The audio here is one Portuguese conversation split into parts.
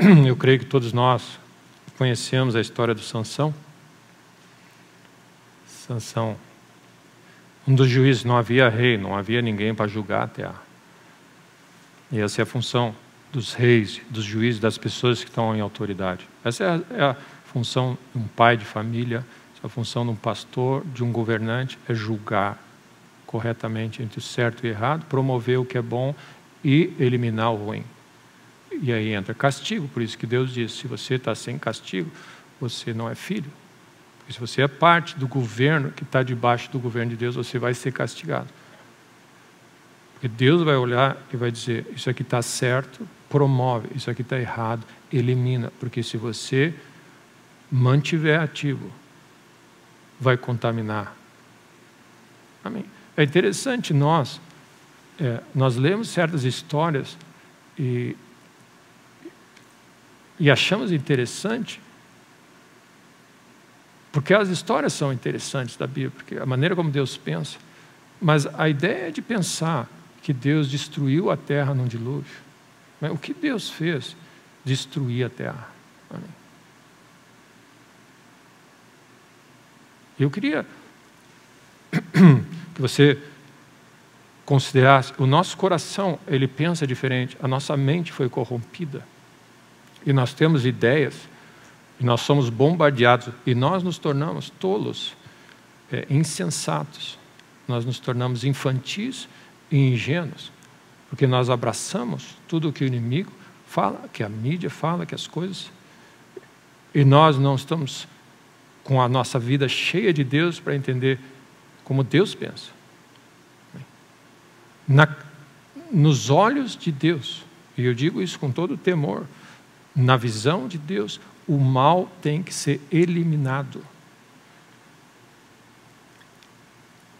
Eu creio que todos nós conhecemos a história do Sansão. Sansão, um dos juízes, não havia rei, não havia ninguém para julgar a terra. E essa é a função dos reis, dos juízes, das pessoas que estão em autoridade. Essa é a função de um pai de família, essa é a função de um pastor, de um governante, é julgar corretamente entre o certo e o errado, promover o que é bom e eliminar o ruim. E aí entra castigo, por isso que Deus diz, se você está sem castigo, você não é filho. Porque se você é parte do governo, que está debaixo do governo de Deus, você vai ser castigado. Porque Deus vai olhar e vai dizer, isso aqui está certo, promove, isso aqui está errado, elimina. Porque se você mantiver ativo, vai contaminar. Amém? É interessante, nós lemos certas histórias e achamos interessante, porque as histórias são interessantes da Bíblia, porque a maneira como Deus pensa, mas a ideia de pensar que Deus destruiu a terra num dilúvio, o que Deus fez? Destruir a terra. Amém. Eu queria que você considerasse, o nosso coração, ele pensa diferente, a nossa mente foi corrompida, e nós temos ideias, e nós somos bombardeados, e nós nos tornamos tolos, insensatos, nós nos tornamos infantis e ingênuos, porque nós abraçamos tudo o que o inimigo fala, que a mídia fala, que as coisas, e nós não estamos com a nossa vida cheia de Deus para entender como Deus pensa. Nos olhos de Deus, e eu digo isso com todo temor, na visão de Deus, o mal tem que ser eliminado.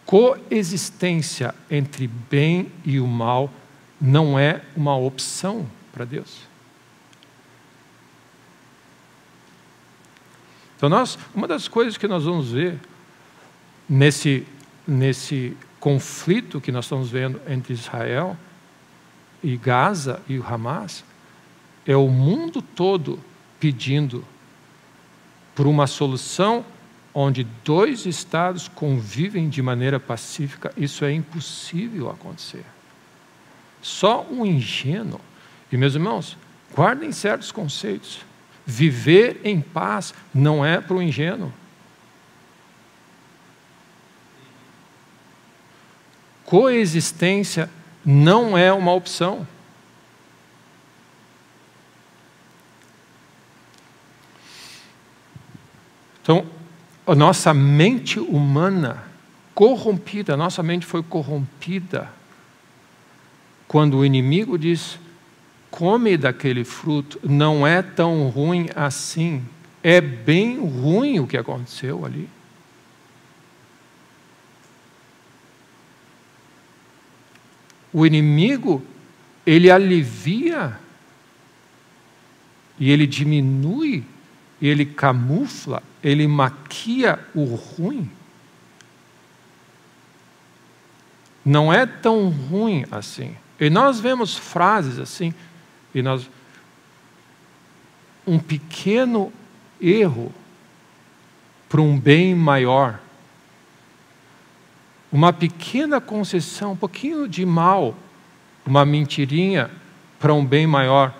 Coexistência entre bem e o mal não é uma opção para Deus. Então uma das coisas que nós vamos ver nesse conflito que nós estamos vendo entre Israel e Gaza e o Hamas, é o mundo todo pedindo por uma solução onde dois estados convivem de maneira pacífica. Isso é impossível acontecer. Só um ingênuo. E meus irmãos, guardem certos conceitos. Viver em paz não é para o ingênuo. Coexistência não é uma opção. Então, a nossa mente humana corrompida, a nossa mente foi corrompida quando o inimigo diz, come daquele fruto, não é tão ruim assim, é bem ruim o que aconteceu ali. O inimigo, ele alivia e ele diminui, e ele camufla, ele maquia o ruim. Não é tão ruim assim. E nós vemos frases assim, um pequeno erro para um bem maior. Uma pequena concessão, um pouquinho de mal, uma mentirinha para um bem maior.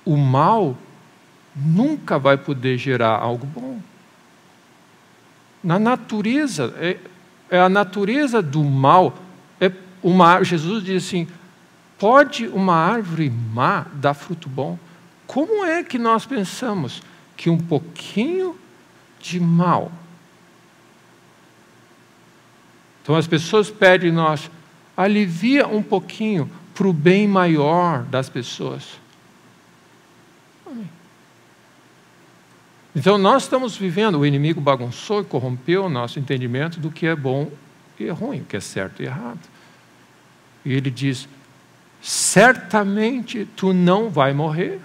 O mal nunca vai poder gerar algo bom. Na natureza, é a natureza do mal. Jesus diz assim, pode uma árvore má dar fruto bom? Como é que nós pensamos que um pouquinho de mal... Então as pessoas pedem nós, alivia um pouquinho para o bem maior das pessoas. Amém. Então nós estamos vivendo, o inimigo bagunçou e corrompeu o nosso entendimento do que é bom e é ruim, o que é certo e errado. E ele diz, certamente tu não vai morrer,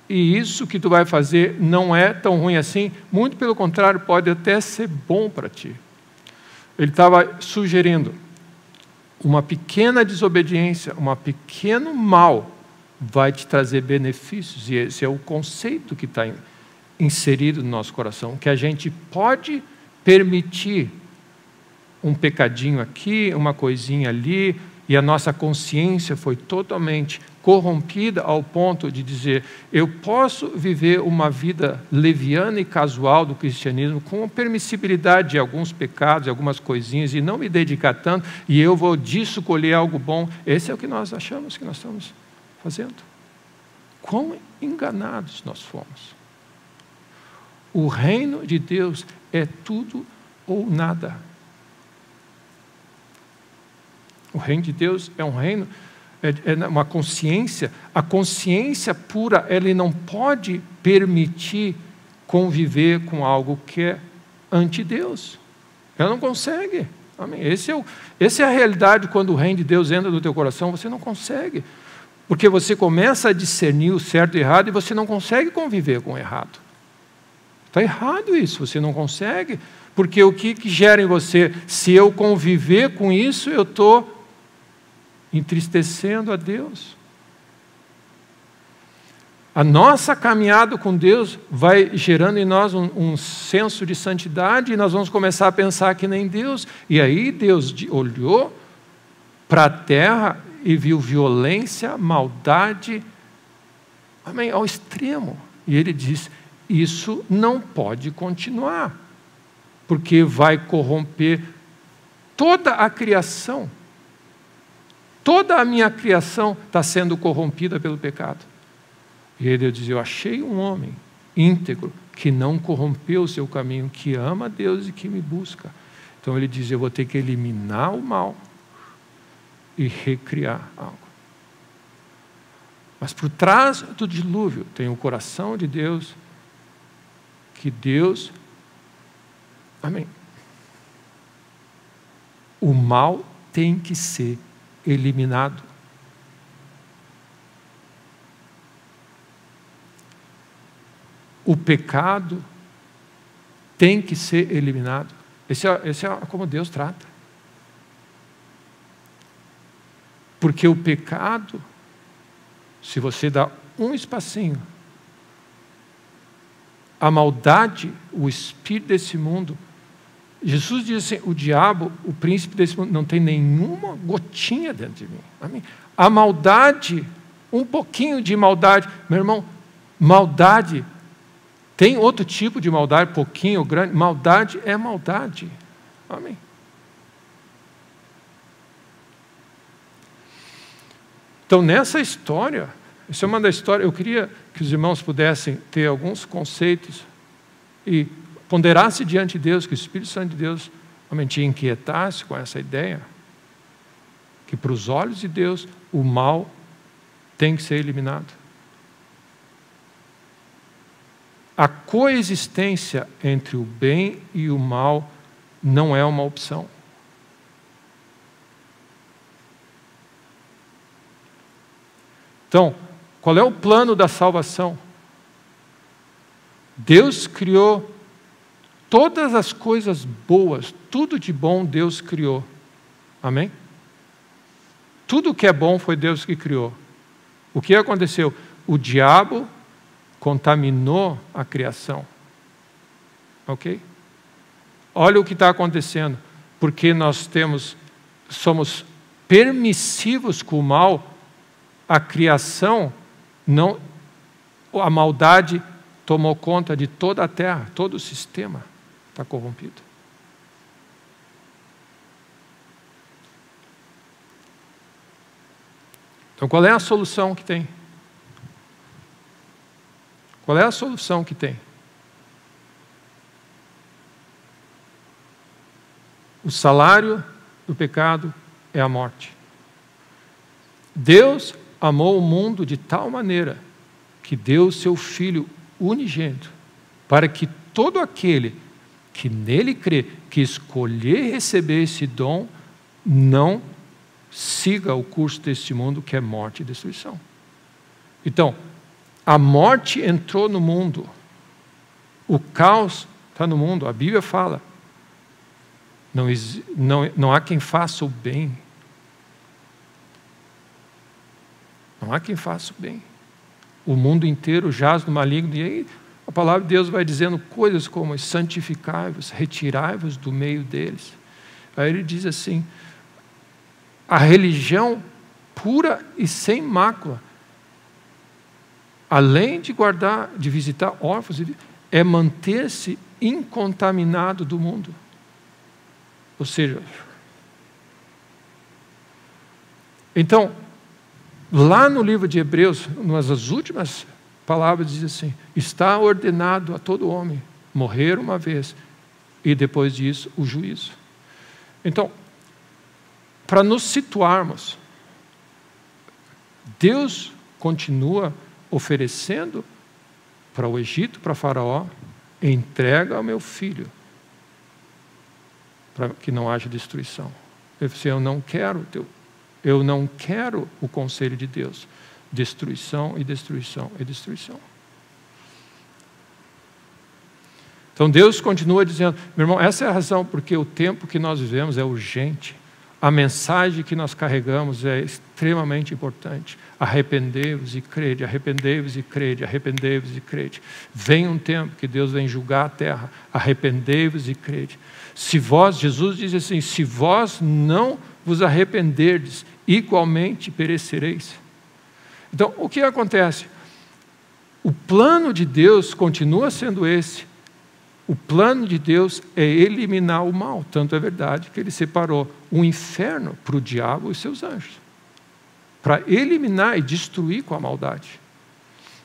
e isso que tu vai fazer não é tão ruim assim, muito pelo contrário, pode até ser bom para ti. Ele estava sugerindo uma pequena desobediência, um pequeno mal, vai te trazer benefícios. E esse é o conceito que está inserido no nosso coração, que a gente pode permitir um pecadinho aqui, uma coisinha ali, e a nossa consciência foi totalmente corrompida ao ponto de dizer: eu posso viver uma vida leviana e casual do cristianismo com a permissibilidade de alguns pecados, algumas coisinhas, e não me dedicar tanto, e eu vou disso colher algo bom. Esse é o que nós achamos que nós estamos fazendo. Quão enganados nós fomos. O reino de Deus é tudo ou nada. O reino de Deus é um reino, é uma consciência. A consciência pura, ele não pode permitir conviver com algo que é anti-Deus. Ela não consegue. Amém? Essa é a realidade quando o reino de Deus entra no teu coração, você não consegue. Porque você começa a discernir o certo e o errado e você não consegue conviver com o errado. Está errado isso, você não consegue. Porque o que gera em você? Se eu conviver com isso, eu estou entristecendo a Deus. A nossa caminhada com Deus vai gerando em nós um senso de santidade, e nós vamos começar a pensar que nem Deus. E aí Deus olhou para a terra e viu violência, maldade, amém, ao extremo. E ele diz: isso não pode continuar, porque vai corromper toda a criação. Toda a minha criação está sendo corrompida pelo pecado. E ele diz: eu achei um homem íntegro, que não corrompeu o seu caminho, que ama a Deus e que me busca. Então ele diz: eu vou ter que eliminar o mal e recriar algo. Mas por trás do dilúvio tem o coração de Deus, que Deus, amém, o mal tem que ser eliminado. O pecado tem que ser eliminado. Esse é como Deus trata. Porque o pecado, se você dá um espacinho, a maldade, o espírito desse mundo, Jesus diz assim: o diabo, o príncipe desse mundo, não tem nenhuma gotinha dentro de mim. Amém? A maldade, um pouquinho de maldade, meu irmão, maldade, tem outro tipo de maldade, pouquinho, grande, maldade é maldade. Amém? Então, nessa história, isso é uma das histórias, eu queria que os irmãos pudessem ter alguns conceitos e ponderasse diante de Deus, que o Espírito Santo de Deus realmente te inquietasse com essa ideia, que para os olhos de Deus o mal tem que ser eliminado. A coexistência entre o bem e o mal não é uma opção. Então, qual é o plano da salvação? Deus criou todas as coisas boas, tudo de bom Deus criou. Amém? Tudo que é bom foi Deus que criou. O que aconteceu? O diabo contaminou a criação. Ok? Olha o que está acontecendo. Porque nós somos permissivos com o mal, a criação, a maldade tomou conta de toda a terra, todo o sistema está corrompido. Então, qual é a solução que tem? Qual é a solução que tem? O salário do pecado é a morte. Deus amou o mundo de tal maneira que deu o seu Filho unigênito, para que todo aquele que nele crê, que escolher receber esse dom, não siga o curso deste mundo, que é morte e destruição. Então, a morte entrou no mundo, o caos está no mundo, a Bíblia fala, não há quem faça o bem. Não há quem faça o bem. O mundo inteiro jaz no maligno. E aí a palavra de Deus vai dizendo coisas como: santificai-vos, retirai-vos do meio deles. Aí ele diz assim: a religião pura e sem mácula, além de guardar, de visitar órfãos, é manter-se incontaminado do mundo. Ou seja, então, lá no livro de Hebreus, nas últimas palavras, diz assim: está ordenado a todo homem morrer uma vez, e depois disso o juízo. Então, para nos situarmos, Deus continua oferecendo para o Egito, para Faraó: entrega ao meu filho, para que não haja destruição. Ele disse: eu não quero o conselho de Deus. Destruição e destruição e destruição. Então Deus continua dizendo: meu irmão, essa é a razão porque o tempo que nós vivemos é urgente. A mensagem que nós carregamos é extremamente importante. Arrependei-vos e crede, arrependei-vos e crede, arrependei-vos e crede. Vem um tempo que Deus vem julgar a terra. Arrependei-vos e crede. Se vós, Jesus diz assim: se vós não vos arrependerdes, igualmente perecereis. Então, o que acontece? O plano de Deus continua sendo esse. O plano de Deus é eliminar o mal. Tanto é verdade que Ele separou o inferno para o diabo e seus anjos, para eliminar e destruir com a maldade.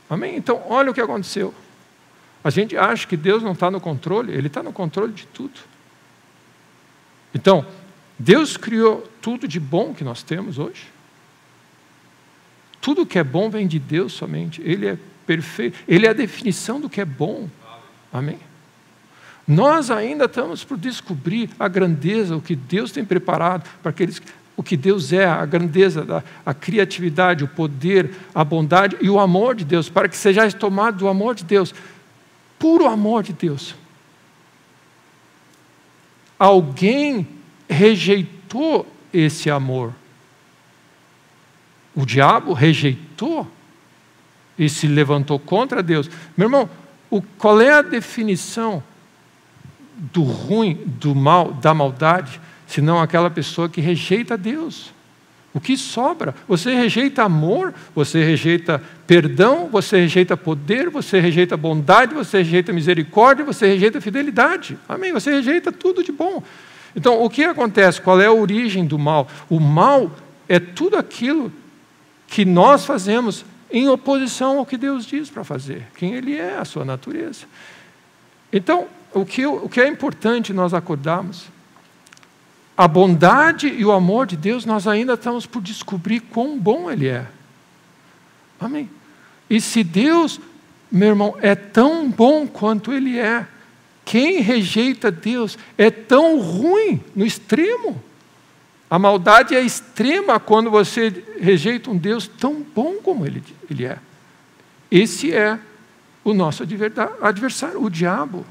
Amém? Então, olha o que aconteceu. A gente acha que Deus não está no controle. Ele está no controle de tudo. Então, Deus criou tudo de bom que nós temos hoje. Tudo que é bom vem de Deus somente. Ele é perfeito. Ele é a definição do que é bom. Amém? Nós ainda estamos por descobrir a grandeza, o que Deus tem preparado para aqueles, o que Deus é, a grandeza, a criatividade, o poder, a bondade e o amor de Deus, para que sejais tomados do amor de Deus, puro amor de Deus. Alguém rejeitou esse amor. O diabo rejeitou e se levantou contra Deus. Meu irmão, qual é a definição do ruim, do mal, da maldade, senão aquela pessoa que rejeita Deus? O que sobra? Você rejeita amor, você rejeita perdão, você rejeita poder, você rejeita bondade, você rejeita misericórdia, você rejeita fidelidade. Amém? Você rejeita tudo de bom. Então, o que acontece? Qual é a origem do mal? O mal é tudo aquilo que nós fazemos em oposição ao que Deus diz para fazer, quem Ele é, a sua natureza. Então, o que é importante nós acordarmos, a bondade e o amor de Deus, nós ainda estamos por descobrir quão bom Ele é. Amém? E se Deus, meu irmão, é tão bom quanto Ele é, quem rejeita Deus é tão ruim no extremo. A maldade é extrema quando você rejeita um Deus tão bom como Ele é. Esse é o nosso adversário, o diabo.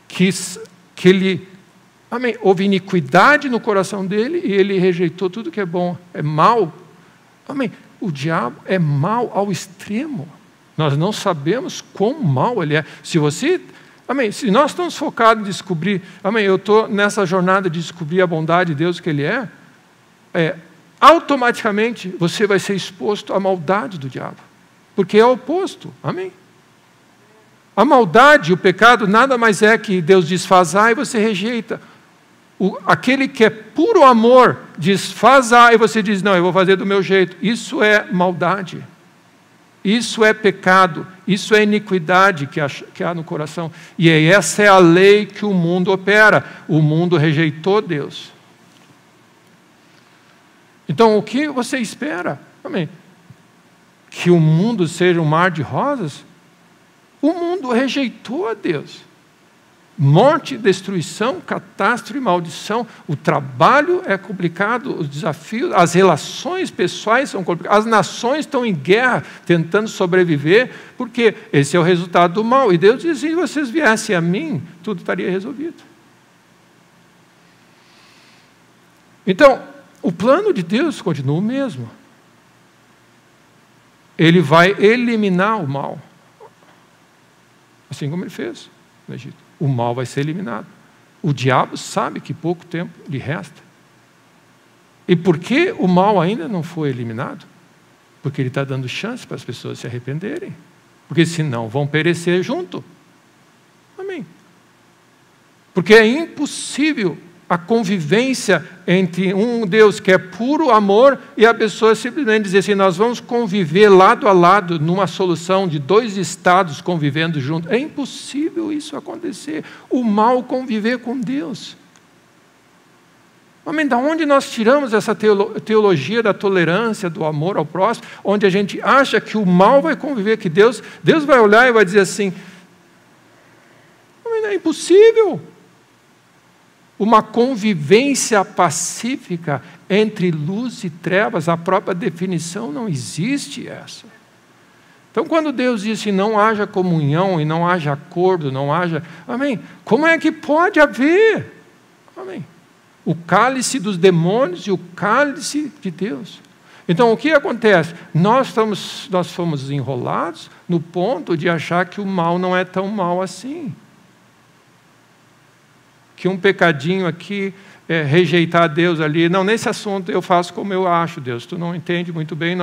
Que ele, amém, houve iniquidade no coração dele e ele rejeitou tudo que é bom, é mal. Amém. O diabo é mal ao extremo. Nós não sabemos quão mal ele é. Amém, se nós estamos focados em descobrir, amém, eu estou nessa jornada de descobrir a bondade de Deus que Ele é, automaticamente você vai ser exposto à maldade do diabo, porque é o oposto. Amém. A maldade, o pecado, nada mais é que Deus diz faz A e você rejeita. Aquele que é puro amor diz faz A e você diz não, eu vou fazer do meu jeito. Isso é maldade. Isso é pecado. Isso é iniquidade que há no coração. E essa é a lei que o mundo opera. O mundo rejeitou Deus. Então, o que você espera? Amém. Que o mundo seja um mar de rosas? O mundo rejeitou a Deus. Morte, destruição, catástrofe, maldição. O trabalho é complicado, os desafios, as relações pessoais são complicadas. As nações estão em guerra, tentando sobreviver, porque esse é o resultado do mal. E Deus diz, se vocês viessem a mim, tudo estaria resolvido. Então, o plano de Deus continua o mesmo. Ele vai eliminar o mal. Assim como ele fez no Egito. O mal vai ser eliminado. O diabo sabe que pouco tempo lhe resta. E por que o mal ainda não foi eliminado? Porque ele está dando chance para as pessoas se arrependerem. Porque senão vão perecer junto. Amém. Porque é impossível a convivência entre um Deus que é puro amor e a pessoa simplesmente dizer assim, nós vamos conviver lado a lado numa solução de dois estados convivendo juntos. É impossível isso acontecer. O mal conviver com Deus. Amém? Da onde nós tiramos essa teologia da tolerância, do amor ao próximo, onde a gente acha que o mal vai conviver, que Deus vai olhar e vai dizer assim, é impossível. Uma convivência pacífica entre luz e trevas, a própria definição não existe essa. Então, quando Deus disse não haja comunhão e não haja acordo, não haja... Amém? Como é que pode haver? Amém? O cálice dos demônios e o cálice de Deus. Então, o que acontece? Nós fomos enrolados no ponto de achar que o mal não é tão mal assim. Que um pecadinho aqui, rejeitar Deus ali. Não, nesse assunto eu faço como eu acho, Deus. Tu não entende muito bem,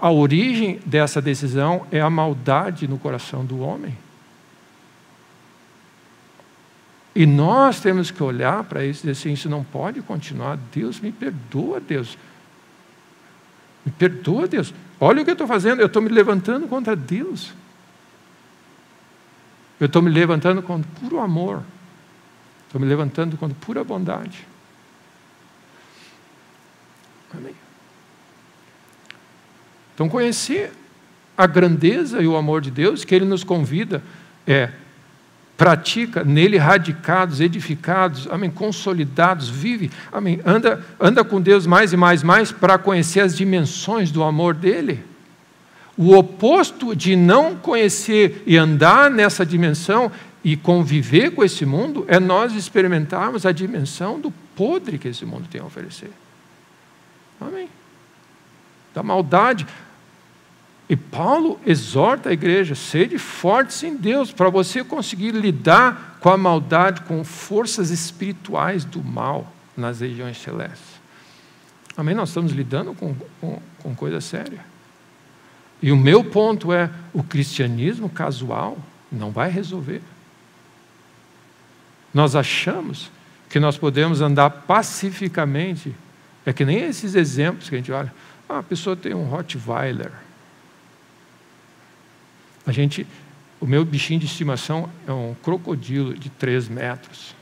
a origem dessa decisão é a maldade no coração do homem. E nós temos que olhar para isso e dizer assim, isso não pode continuar. Deus, me perdoa, Deus. Me perdoa, Deus. Olha o que eu estou fazendo, eu estou me levantando contra Deus. Eu estou me levantando com puro amor. Estou me levantando com pura bondade. Amém. Então, conhecer a grandeza e o amor de Deus, que Ele nos convida, pratica nele radicados, edificados, amém, consolidados, vive, amém, anda com Deus mais e mais para conhecer as dimensões do amor dEle. O oposto de não conhecer e andar nessa dimensão e conviver com esse mundo é nós experimentarmos a dimensão do podre que esse mundo tem a oferecer. Amém. Da maldade. E Paulo exorta a igreja, sede fortes em Deus, para você conseguir lidar com a maldade, com forças espirituais do mal nas regiões celestes. Amém? Nós estamos lidando com coisa séria. E o meu ponto é, o cristianismo casual não vai resolver. Nós achamos que nós podemos andar pacificamente, é que nem esses exemplos que a gente olha, a pessoa tem um Rottweiler. O meu bichinho de estimação é um crocodilo de 3 metros.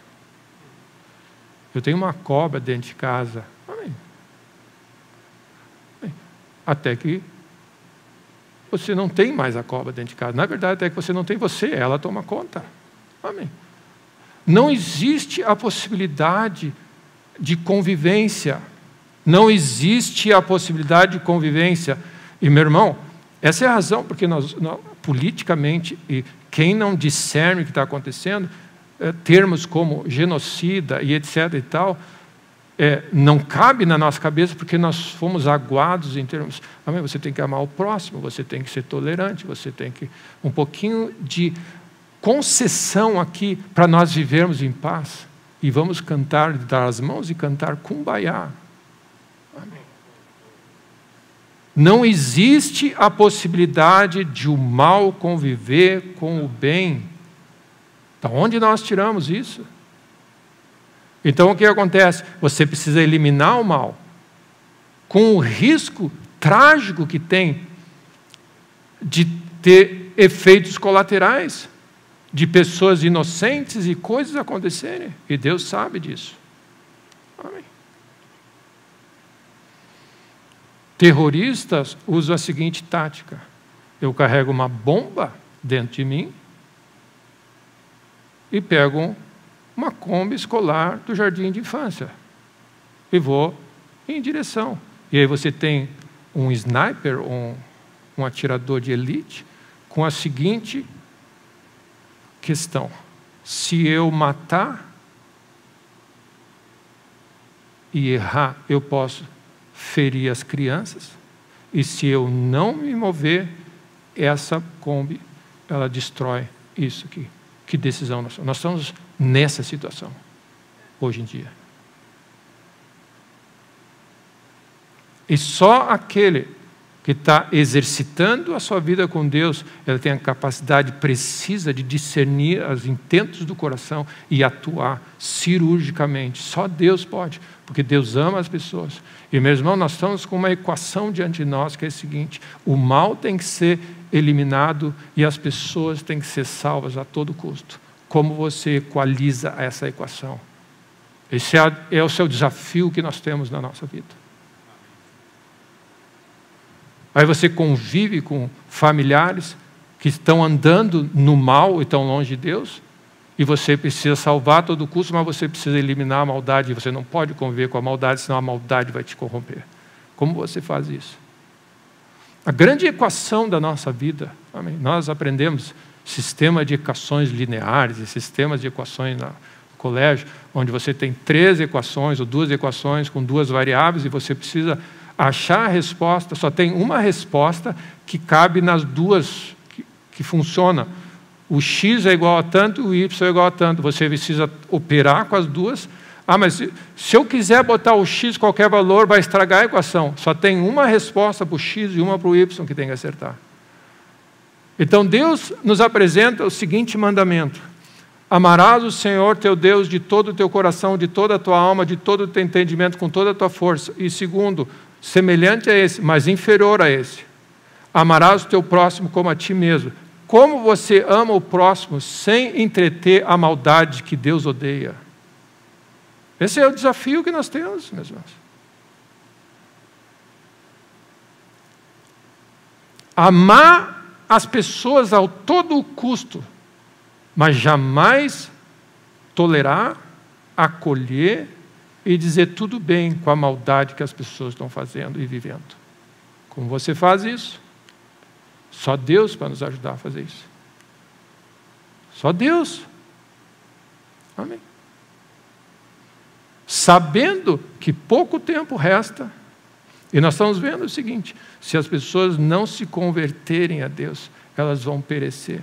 Eu tenho uma cobra dentro de casa. Amém. Até que você não tem mais a cobra dentro de casa. Na verdade, até que você não tem você, ela toma conta. Amém. Não existe a possibilidade de convivência. Não existe a possibilidade de convivência. E, meu irmão, essa é a razão porque nós politicamente, e quem não discerne o que está acontecendo, termos como genocida e etc. e tal, não cabe na nossa cabeça porque nós fomos aguados em termos, amém, você tem que amar o próximo, você tem que ser tolerante, você tem que... Um pouquinho de concessão aqui para nós vivermos em paz. E vamos cantar, dar as mãos e cantar Kumbaya. Amém. Não existe a possibilidade de o mal conviver com o bem. Da onde nós tiramos isso? Então o que acontece? Você precisa eliminar o mal, com o risco trágico que tem de ter efeitos colaterais, de pessoas inocentes e coisas acontecerem. E Deus sabe disso. Amém. Terroristas usam a seguinte tática. Eu carrego uma bomba dentro de mim e pego uma Kombi escolar do jardim de infância e vou em direção. E aí você tem um sniper, um atirador de elite, com a seguinte questão: se eu matar e errar, eu posso ferir as crianças, e se eu não me mover, essa Kombi, ela destrói isso aqui. Que decisão nós estamos? Nós estamos nessa situação, hoje em dia. E só aquele que está exercitando a sua vida com Deus, ela tem a capacidade precisa de discernir os intentos do coração e atuar cirurgicamente. Só Deus pode, porque Deus ama as pessoas. E, meu irmão, nós estamos com uma equação diante de nós, que é a seguinte: o mal tem que ser eliminado e as pessoas têm que ser salvas a todo custo. Como você equaliza essa equação? Esse é o seu desafio que nós temos na nossa vida. Aí você convive com familiares que estão andando no mal e estão longe de Deus, e você precisa salvar a todo custo, mas você precisa eliminar a maldade, e você não pode conviver com a maldade, senão a maldade vai te corromper. Como você faz isso? A grande equação da nossa vida, amém? Nós aprendemos sistema de equações lineares e sistemas de equações no colégio, onde você tem 3 equações ou 2 equações com 2 variáveis, e você precisa achar a resposta. Só tem uma resposta que cabe nas 2 que funciona. O x é igual a tanto, o y é igual a tanto. Você precisa operar com as 2. Mas se eu quiser botar o x qualquer valor, vai estragar a equação. Só tem uma resposta para o x e uma para o y que tem que acertar. Então Deus nos apresenta o seguinte mandamento: amarás o Senhor teu Deus de todo o teu coração, de toda a tua alma, de todo o teu entendimento, com toda a tua força. E segundo, semelhante a esse, mas inferior a esse, amarás o teu próximo como a ti mesmo. Como você ama o próximo sem entreter a maldade que Deus odeia? Esse é o desafio que nós temos, meus irmãos. Amar as pessoas a todo custo, mas jamais tolerar, acolher e dizer tudo bem com a maldade que as pessoas estão fazendo e vivendo. Como você faz isso? Só Deus para nos ajudar a fazer isso. Só Deus. Amém. Sabendo que pouco tempo resta, e nós estamos vendo o seguinte: se as pessoas não se converterem a Deus, elas vão perecer.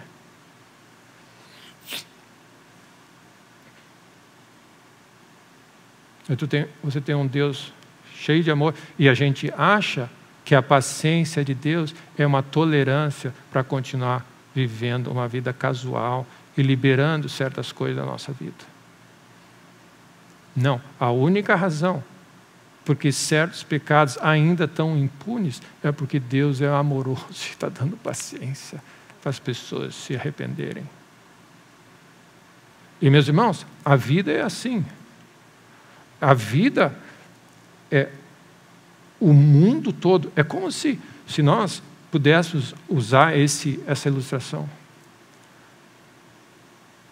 Você tem um Deus cheio de amor, e a gente acha que a paciência de Deus é uma tolerância para continuar vivendo uma vida casual e liberando certas coisas da nossa vida. Não, a única razão porque certos pecados ainda estão impunes é porque Deus é amoroso e está dando paciência para as pessoas se arrependerem. E, meus irmãos, a vida é assim. A vida é o mundo todo. É como se nós pudéssemos usar essa ilustração.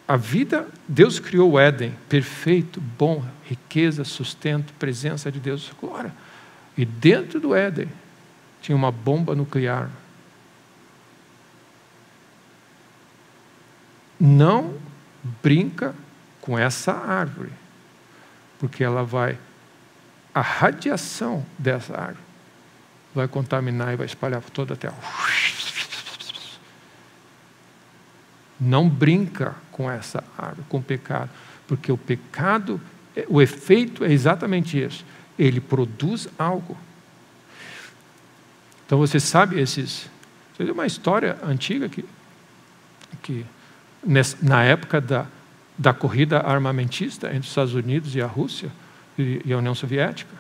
A vida, Deus criou o Éden, perfeito, bom, riqueza, sustento, presença de Deus, glória. E dentro do Éden tinha uma bomba nuclear. Não brinca com essa árvore, porque a radiação dessa árvore vai contaminar e vai espalhar por toda a terra. Não brinca com essa árvore, com o pecado, porque o pecado, o efeito é exatamente isso. Ele produz algo. Então você sabe tem uma história antiga que na época da corrida armamentista entre os Estados Unidos e a Rússia e a União Soviética,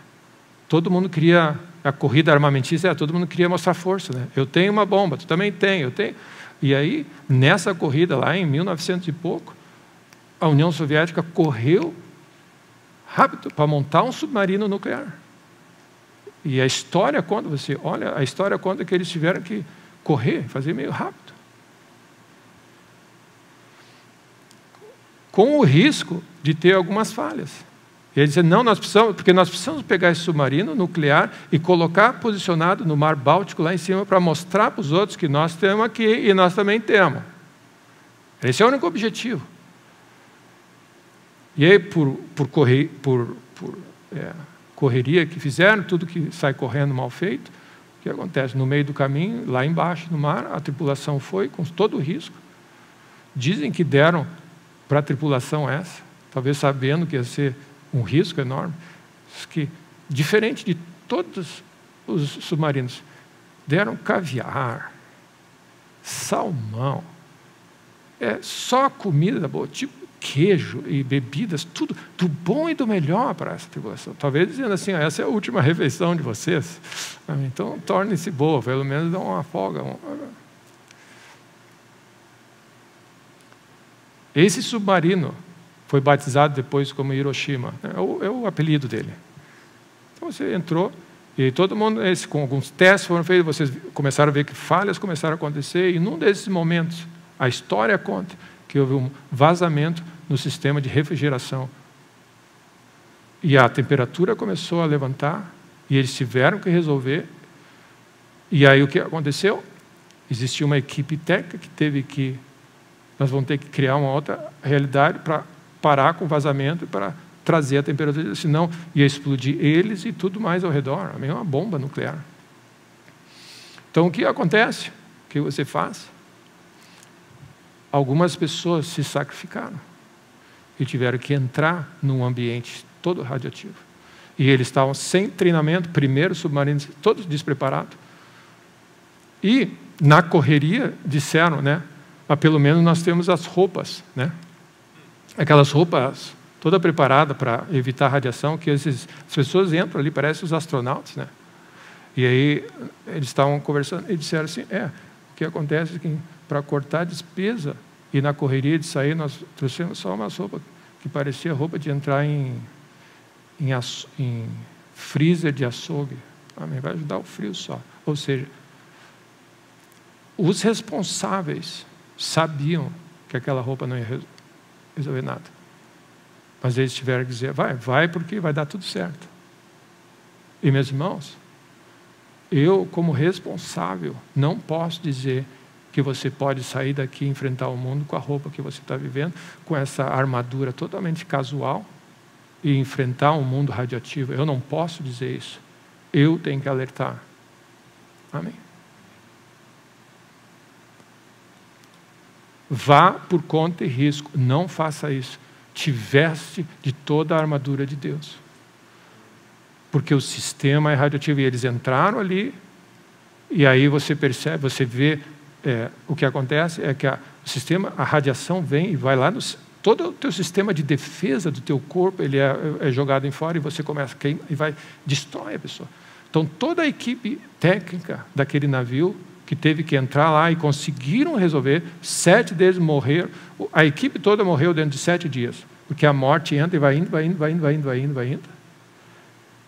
todo mundo queria, a corrida armamentista, todo mundo queria mostrar força, né? Eu tenho uma bomba, tu também tem, eu tenho. E aí, nessa corrida lá em 1900 e pouco, a União Soviética correu rápido para montar um submarino nuclear. E a história conta, a história conta que eles tiveram que correr, fazer meio rápido. Com o risco de ter algumas falhas. E ele disse, não, nós precisamos pegar esse submarino nuclear e colocar posicionado no Mar Báltico lá em cima para mostrar para os outros que nós temos aqui e nós também temos. Esse é o único objetivo. E aí, por correria que fizeram, tudo que sai correndo mal feito, que acontece? No meio do caminho, lá embaixo no mar, a tripulação foi com todo o risco. Dizem que deram para a tripulação essa, talvez sabendo que ia ser um risco enorme, que, diferente de todos os submarinos, deram caviar, salmão, só comida boa, tipo queijo e bebidas, tudo do bom e do melhor para essa tribulação. Talvez dizendo assim, essa é a última refeição de vocês, então torne-se boa, pelo menos dá uma folga. Esse submarino foi batizado depois como Hiroshima, é o apelido dele. Então você entrou e todo mundo, com alguns testes foram feitos, vocês começaram a ver que falhas começaram a acontecer, e num desses momentos, a história conta que houve um vazamento no sistema de refrigeração. E a temperatura começou a levantar, e eles tiveram que resolver. E aí o que aconteceu? Existia uma equipe técnica que teve que... Nós vamos ter que criar uma outra realidade para parar com o vazamento e para trazer a temperatura, senão ia explodir eles e tudo mais ao redor. É uma bomba nuclear. Então o que acontece? O que você faz? Algumas pessoas se sacrificaram e tiveram que entrar num ambiente todo radioativo. E eles estavam sem treinamento, primeiro submarinos, todos despreparados. E, na correria, disseram, mas pelo menos nós temos as roupas, aquelas roupas toda preparada para evitar a radiação, que as pessoas entram ali, parecem os astronautas, E aí, eles estavam conversando e disseram assim, o que acontece é que para cortar a despesa e na correria de sair, nós trouxemos só uma roupa que parecia roupa de entrar em freezer de açougue. Vai ajudar o frio só. Ou seja, os responsáveis sabiam que aquela roupa não ia resolver nada. Mas eles tiveram que dizer, vai porque vai dar tudo certo. E meus irmãos, eu como responsável não posso dizer que você pode sair daqui e enfrentar o mundo com a roupa que você está vivendo, com essa armadura totalmente casual e enfrentar um mundo radioativo. Eu não posso dizer isso. Eu tenho que alertar. Amém. Vá por conta e risco. Não faça isso. Te veste de toda a armadura de Deus. Porque o sistema é radioativo. E eles entraram ali, e aí você percebe, você vê, o que acontece é que a radiação vem e vai lá, todo o teu sistema de defesa do teu corpo, ele é jogado em fora, e você começa a queimar, e destrói a pessoa. Então, toda a equipe técnica daquele navio, que teve que entrar lá e conseguiram resolver, 7 deles morreram, a equipe toda morreu dentro de 7 dias, porque a morte entra e vai indo.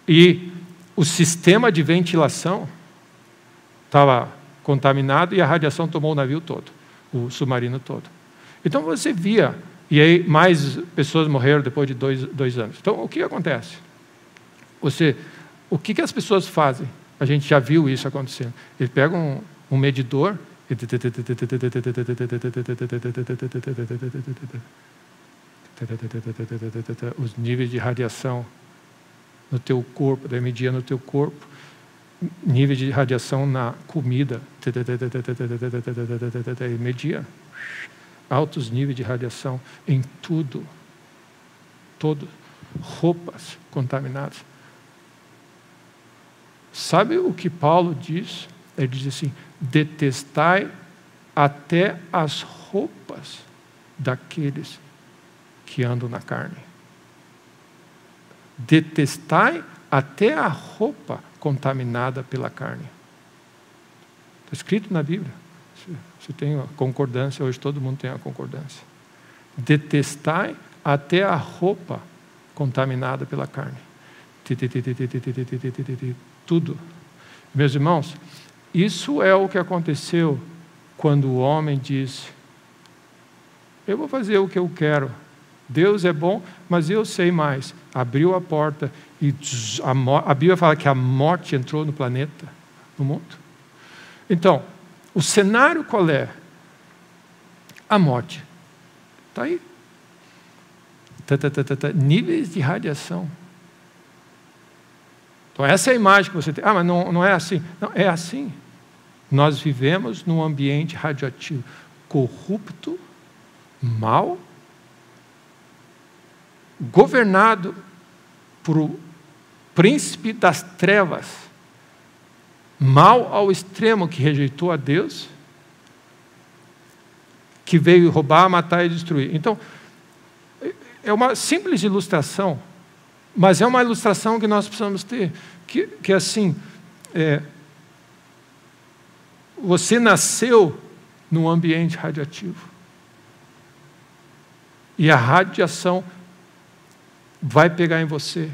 E o sistema de ventilação estava contaminado e a radiação tomou o navio todo, o submarino todo. Então você via, e aí mais pessoas morreram depois de 2 anos. Então o que acontece? O que as pessoas fazem? A gente já viu isso acontecendo. Eles pegam um medidor, os níveis de radiação no teu corpo, daí media no teu corpo, níveis de radiação na comida, media altos níveis de radiação em tudo, roupas contaminadas. Sabe o que Paulo diz? Ele diz assim, detestai até as roupas daqueles que andam na carne. Detestai até a roupa contaminada pela carne. Está escrito na Bíblia. Você tem a concordância, hoje todo mundo tem a concordância. Detestai até a roupa contaminada pela carne. Tudo. Meus irmãos, isso é o que aconteceu quando o homem disse, eu vou fazer o que eu quero. Deus é bom, mas eu sei mais. Abriu a porta e a Bíblia fala que a morte entrou no planeta, no mundo. Então, o cenário qual é? A morte. Está aí. Níveis de radiação. Então essa é a imagem que você tem. Mas não é assim. Não, é assim. Nós vivemos num ambiente radioativo, corrupto, mau, governado por o príncipe das trevas, mal ao extremo, que rejeitou a Deus, que veio roubar, matar e destruir. Então, é uma simples ilustração, mas é uma ilustração que nós precisamos ter, que assim, você nasceu num ambiente radioativo, e a radiação vai pegar em você,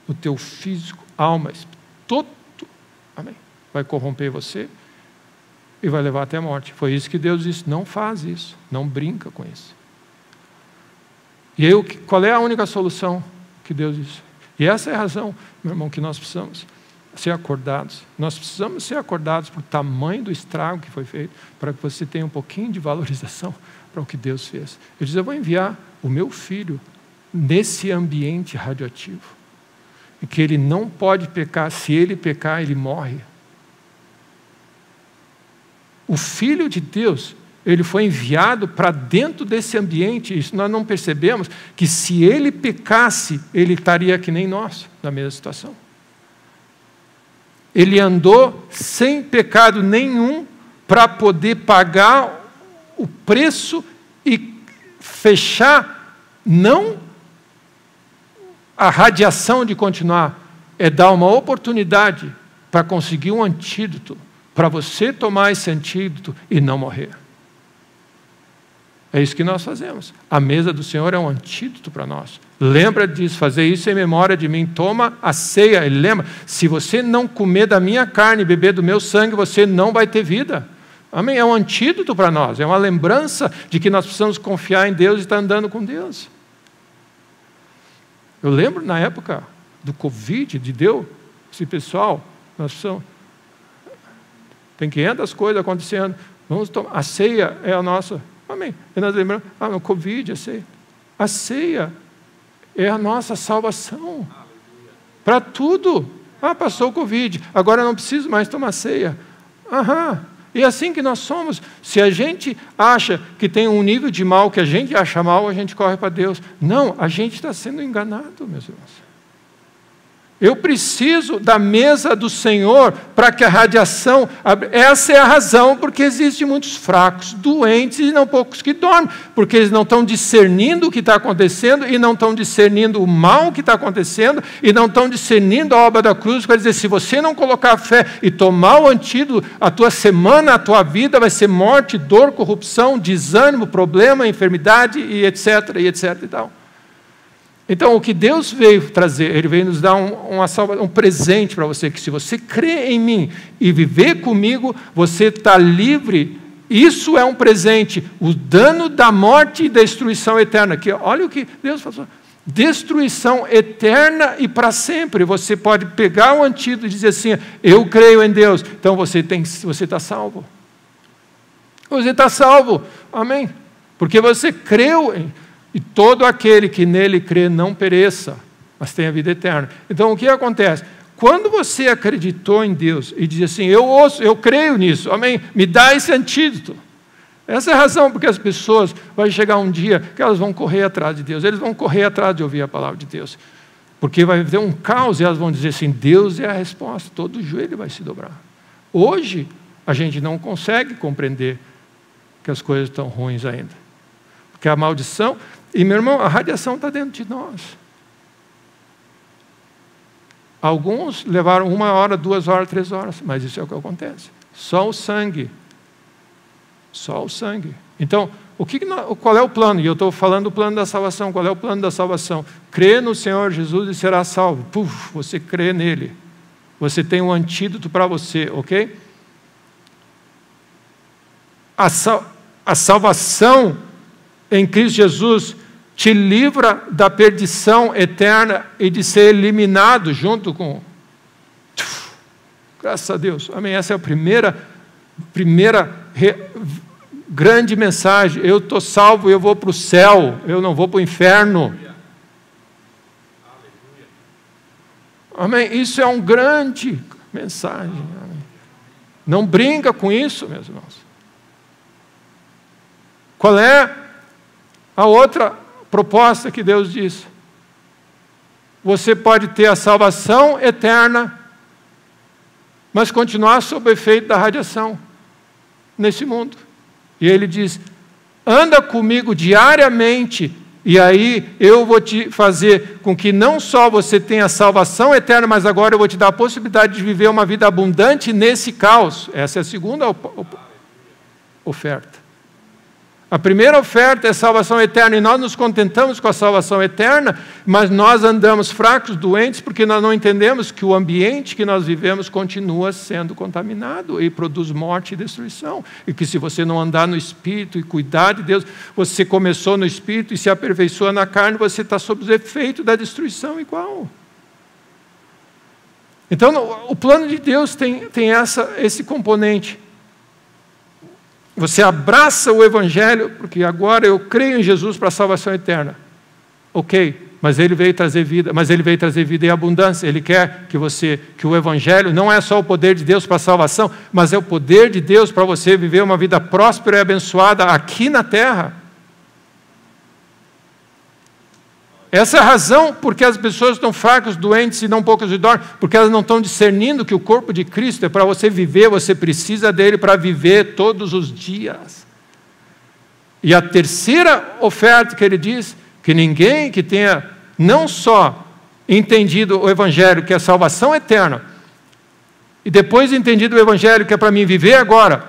o teu físico, alma, todo, amém, vai corromper você e vai levar até a morte. Foi isso que Deus disse: não faz isso, não brinca com isso. E aí, qual é a única solução que Deus disse? E essa é a razão, meu irmão, que nós precisamos ser acordados. Nós precisamos ser acordados por tamanho do estrago que foi feito, para que você tenha um pouquinho de valorização para o que Deus fez. Ele diz: eu vou enviar o meu filho nesse ambiente radioativo, e que ele não pode pecar. Se ele pecar, ele morre. O Filho de Deus, ele foi enviado para dentro desse ambiente. Isso nós não percebemos, que se ele pecasse, ele estaria que nem nós, na mesma situação. Ele andou sem pecado nenhum para poder pagar o preço e fechar, não a radiação de continuar, é dar uma oportunidade para conseguir um antídoto, para você tomar esse antídoto e não morrer. É isso que nós fazemos. A mesa do Senhor é um antídoto para nós. Lembra disso, fazer isso em memória de mim. Toma a ceia. Ele lembra: se você não comer da minha carne e beber do meu sangue, você não vai ter vida. Amém? É um antídoto para nós. É uma lembrança de que nós precisamos confiar em Deus e estar andando com Deus. Eu lembro na época do Covid, esse pessoal, nós precisamos, tem 500 coisas acontecendo, vamos tomar, a ceia é a nossa, amém, e nós lembramos, o Covid, a ceia. A ceia é a nossa salvação, para tudo. Passou o Covid, agora não preciso mais tomar ceia. E assim que nós somos. Se a gente acha que tem um nível de mal que a gente acha mal, a gente corre para Deus. Não, a gente está sendo enganado, meus irmãos. Eu preciso da mesa do Senhor para que a radiação... Essa é a razão porque existem muitos fracos, doentes e não poucos que dormem, porque eles não estão discernindo o que está acontecendo e não estão discernindo o mal que está acontecendo e não estão discernindo a obra da cruz, para dizer: se você não colocar fé e tomar o antídoto, a tua semana, a tua vida vai ser morte, dor, corrupção, desânimo, problema, enfermidade e etc. e etc. e tal. Então, o que Deus veio trazer, Ele veio nos dar um presente para você, que se você crer em mim e viver comigo, você está livre. Isso é um presente. O dano da morte e destruição eterna. Que, olha o que Deus falou. Destruição eterna e para sempre. Você pode pegar o antídoto e dizer assim: eu creio em Deus. Então, você está salvo. Você está salvo. Amém? Porque você creu em... E todo aquele que nele crê não pereça, mas tenha vida eterna. Então, o que acontece? Quando você acreditou em Deus e diz assim: eu creio nisso, amém, me dá esse antídoto. Essa é a razão porque as pessoas, vai chegar um dia que elas vão correr atrás de Deus, eles vão correr atrás de ouvir a palavra de Deus. Porque vai ter um caos e elas vão dizer assim: Deus é a resposta, todo joelho vai se dobrar. Hoje, a gente não consegue compreender que as coisas estão ruins ainda. Porque a maldição... E, meu irmão, a radiação está dentro de nós. Alguns levaram 1 hora, 2 horas, 3 horas, mas isso é o que acontece. Só o sangue. Só o sangue. Então, qual é o plano? E eu estou falando do plano da salvação. Qual é o plano da salvação? Crê no Senhor Jesus e será salvo. Você crê nele. Você tem um antídoto para você, ok? A salvação em Cristo Jesus te livra da perdição eterna e de ser eliminado junto com... Graças a Deus. Amém. Essa é a primeira grande mensagem. Eu estou salvo, eu vou para o céu, eu não vou para o inferno. Amém? Isso é uma grande mensagem. Amém? Não brinca com isso, meus irmãos. Qual é a outra proposta que Deus diz? Você pode ter a salvação eterna, mas continuar sob o efeito da radiação nesse mundo. E ele diz: anda comigo diariamente, e aí eu vou te fazer com que não só você tenha a salvação eterna, mas agora eu vou te dar a possibilidade de viver uma vida abundante nesse caos. Essa é a segunda oferta. A primeira oferta é a salvação eterna, e nós nos contentamos com a salvação eterna, mas nós andamos fracos, doentes, porque nós não entendemos que o ambiente que nós vivemos continua sendo contaminado e produz morte e destruição. E que se você não andar no Espírito e cuidar de Deus, você começou no Espírito e se aperfeiçoa na carne, você está sob os efeitos da destruição igual. Então, o plano de Deus tem esse componente. Você abraça o Evangelho, porque agora eu creio em Jesus para a salvação eterna. Ok, mas Ele veio trazer vida, em abundância. Ele quer que o Evangelho não é só o poder de Deus para a salvação, mas é o poder de Deus para você viver uma vida próspera e abençoada aqui na terra. Essa é a razão porque as pessoas estão fracas, doentes e não poucas de dormem, porque elas não estão discernindo que o corpo de Cristo é para você viver, você precisa dele para viver todos os dias. E a terceira oferta que ele diz, que ninguém que tenha não só entendido o Evangelho, que é a salvação eterna, e depois entendido o Evangelho, que é para mim viver agora,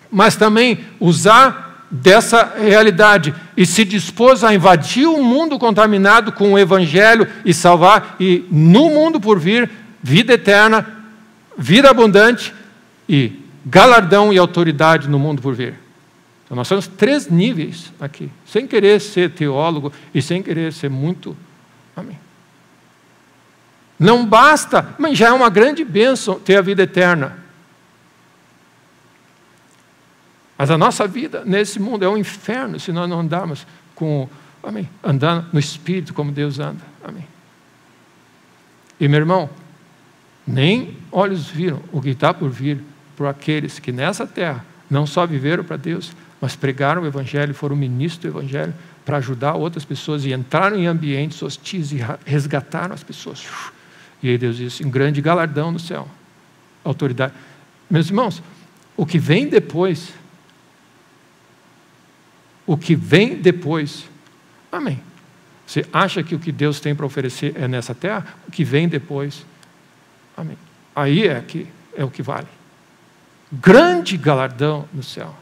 mas também usar dessa realidade e se dispôs a invadir o mundo contaminado com o Evangelho e salvar, e no mundo por vir, vida eterna, vida abundante e galardão e autoridade no mundo por vir. Então nós temos 3 níveis aqui, sem querer ser teólogo e sem querer ser muito... Amém. Não basta, mas já é uma grande bênção ter a vida eterna. Mas a nossa vida nesse mundo é um inferno se nós não andarmos andando no Espírito como Deus anda. Amém. E meu irmão, nem olhos viram o que está por vir por aqueles que nessa terra não só viveram para Deus, mas pregaram o Evangelho, foram ministros do Evangelho para ajudar outras pessoas e entraram em ambientes hostis e resgataram as pessoas. E aí Deus disse: um grande galardão no céu, autoridade. Meus irmãos, o que vem depois, amém. Você acha que o que Deus tem para oferecer é nessa terra? O que vem depois, amém. Aí é o que vale. Grande galardão no céu.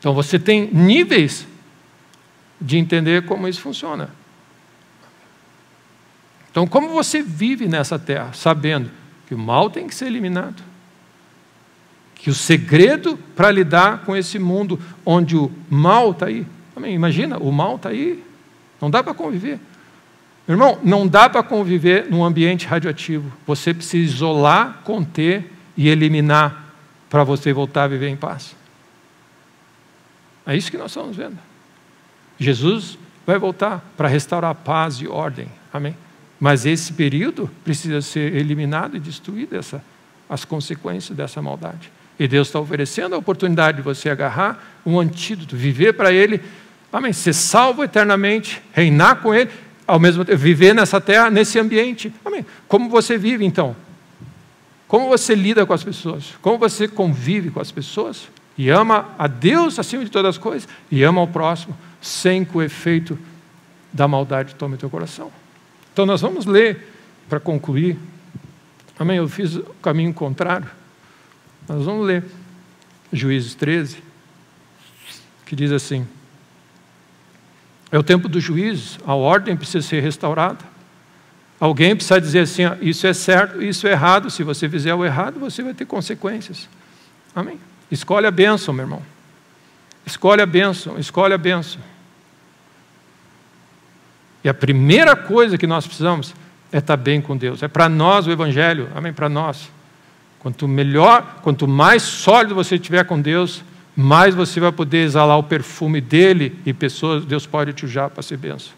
Então você tem níveis de entender como isso funciona. Então, como você vive nessa terra, sabendo que o mal tem que ser eliminado, que o segredo para lidar com esse mundo onde o mal está aí, imagina, o mal está aí, não dá para conviver. Meu irmão, não dá para conviver num ambiente radioativo. Você precisa isolar, conter e eliminar para você voltar a viver em paz. É isso que nós estamos vendo. Jesus vai voltar para restaurar a paz e ordem. Amém? Mas esse período precisa ser eliminado e destruído as consequências dessa maldade. E Deus está oferecendo a oportunidade de você agarrar um antídoto, viver para Ele, amém, ser salvo eternamente, reinar com Ele, ao mesmo tempo viver nessa terra, nesse ambiente. Amém. Como você vive então? Como você lida com as pessoas? Como você convive com as pessoas? E ama a Deus acima de todas as coisas e ama ao próximo, sem que o efeito da maldade tome o teu coração. Então nós vamos ler, para concluir. Amém, eu fiz o caminho contrário. Nós vamos ler Juízes 13, que diz assim: é o tempo dos juízes, a ordem precisa ser restaurada. Alguém precisa dizer assim: isso é certo, isso é errado. Se você fizer o errado, você vai ter consequências. Amém? Escolhe a bênção, meu irmão. Escolhe a bênção, escolhe a bênção. E a primeira coisa que nós precisamos é estar bem com Deus. É para nós o Evangelho, amém? Para nós. Quanto melhor, quanto mais sólido você estiver com Deus, mais você vai poder exalar o perfume dele e pessoas, Deus pode te usar para ser bênção.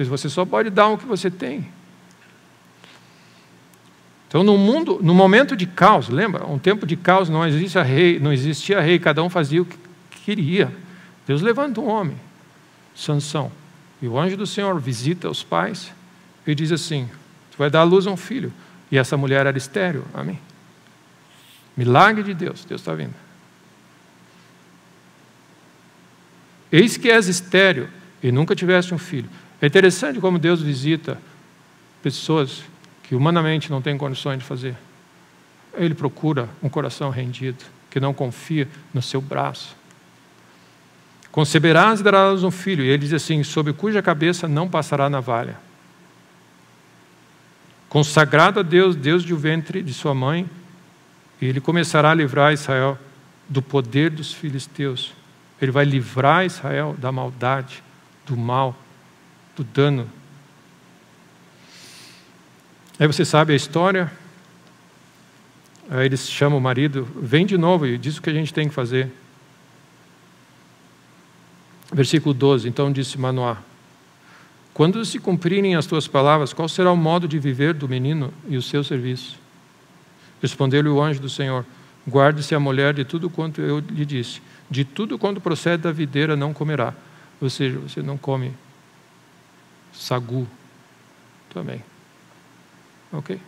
Você só pode dar o que você tem. Então, no momento de caos, lembra? Um tempo de caos, não existia rei, cada um fazia o que queria. Deus levanta um homem, Sansão, e o anjo do Senhor visita os pais e diz assim: tu vai dar à luz a um filho. E essa mulher era estéril. Amém? Milagre de Deus. Deus está vindo. Eis que és estéril e nunca tiveste um filho. É interessante como Deus visita pessoas que humanamente não têm condições de fazer. Ele procura um coração rendido, que não confia no seu braço. Conceberás e darás um filho. E ele diz assim: sobre cuja cabeça não passará navalha. Consagrado a Deus, Deus do ventre de sua mãe, e ele começará a livrar Israel do poder dos filisteus. Ele vai livrar Israel da maldade, do mal, do dano. Aí você sabe a história. Aí eles chamam o marido, vem de novo e diz o que a gente tem que fazer. Versículo 12, então disse Manoá: quando se cumprirem as tuas palavras, qual será o modo de viver do menino e o seu serviço? Respondeu-lhe o anjo do Senhor: guarde-se a mulher de tudo quanto eu lhe disse. De tudo quanto procede da videira não comerá. Ou seja, você não come sagu também. Ok?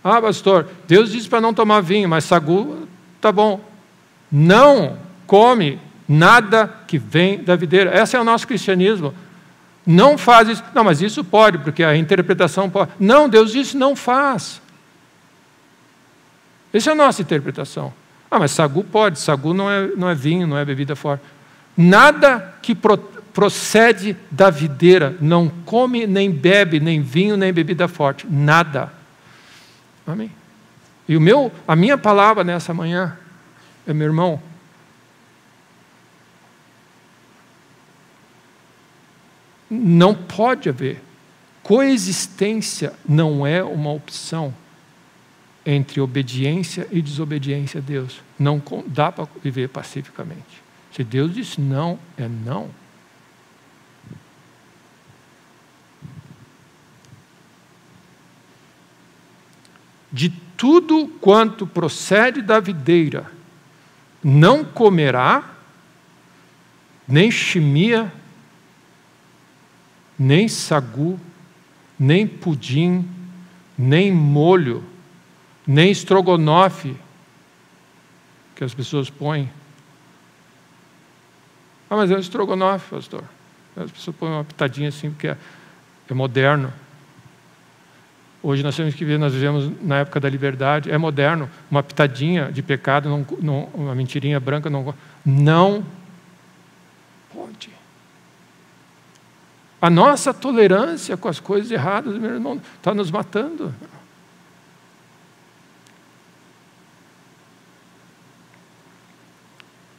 Ah, pastor, Deus disse para não tomar vinho, mas sagu, tá bom. Não come nada que vem da videira. Esse é o nosso cristianismo. Não faz isso. Não, mas isso pode, porque a interpretação pode. Não, Deus disse não faz. Essa é a nossa interpretação. Ah, mas sagu pode. Sagu não é vinho, não é bebida forte. Nada que procede da videira não come, nem bebe, nem vinho, nem bebida forte. Nada. Amém? E a minha palavra nessa manhã é, meu irmão, não pode haver. Coexistência não é uma opção entre obediência e desobediência a Deus. Não dá para viver pacificamente. Se Deus disse não, é não. De tudo quanto procede da videira, não comerá, nem chimia, nem sagu, nem pudim, nem molho, nem estrogonofe, que as pessoas põem. Ah, mas é um estrogonofe, pastor. As pessoas põem uma pitadinha assim, porque é moderno. Hoje nós temos que ver, nós vivemos na época da liberdade, é moderno, uma pitadinha de pecado, uma mentirinha branca, não pode. A nossa tolerância com as coisas erradas, meu irmão, está nos matando.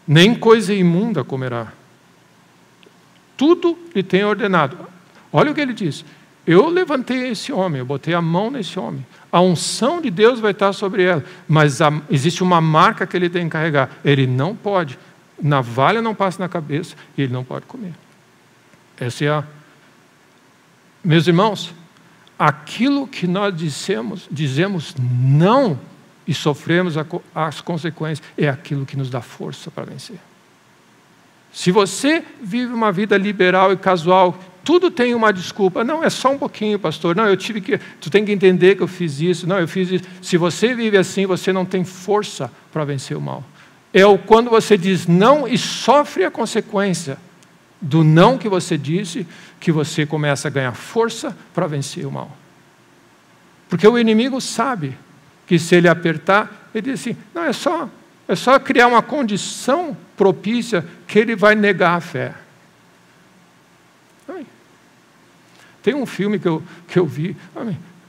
Nem coisa imunda comerá. Tudo lhe tem ordenado. Olha o que ele diz. Eu levantei esse homem, eu botei a mão nesse homem. A unção de Deus vai estar sobre ela, mas existe uma marca que ele tem que carregar. Ele não pode. Navalha não passa na cabeça e ele não pode comer. Essa é Meus irmãos, aquilo que nós dizemos não e sofremos as consequências, é aquilo que nos dá força para vencer. Se você vive uma vida liberal e casual, tudo tem uma desculpa. Não, é só um pouquinho, pastor. Não, tu tem que entender que eu fiz isso. Não, eu fiz isso. Se você vive assim, você não tem força para vencer o mal. É quando você diz não e sofre a consequência do não que você disse, que você começa a ganhar força para vencer o mal. Porque o inimigo sabe que se ele apertar, ele diz assim, não, é só criar uma condição propícia que ele vai negar a fé. Tem um filme que eu vi,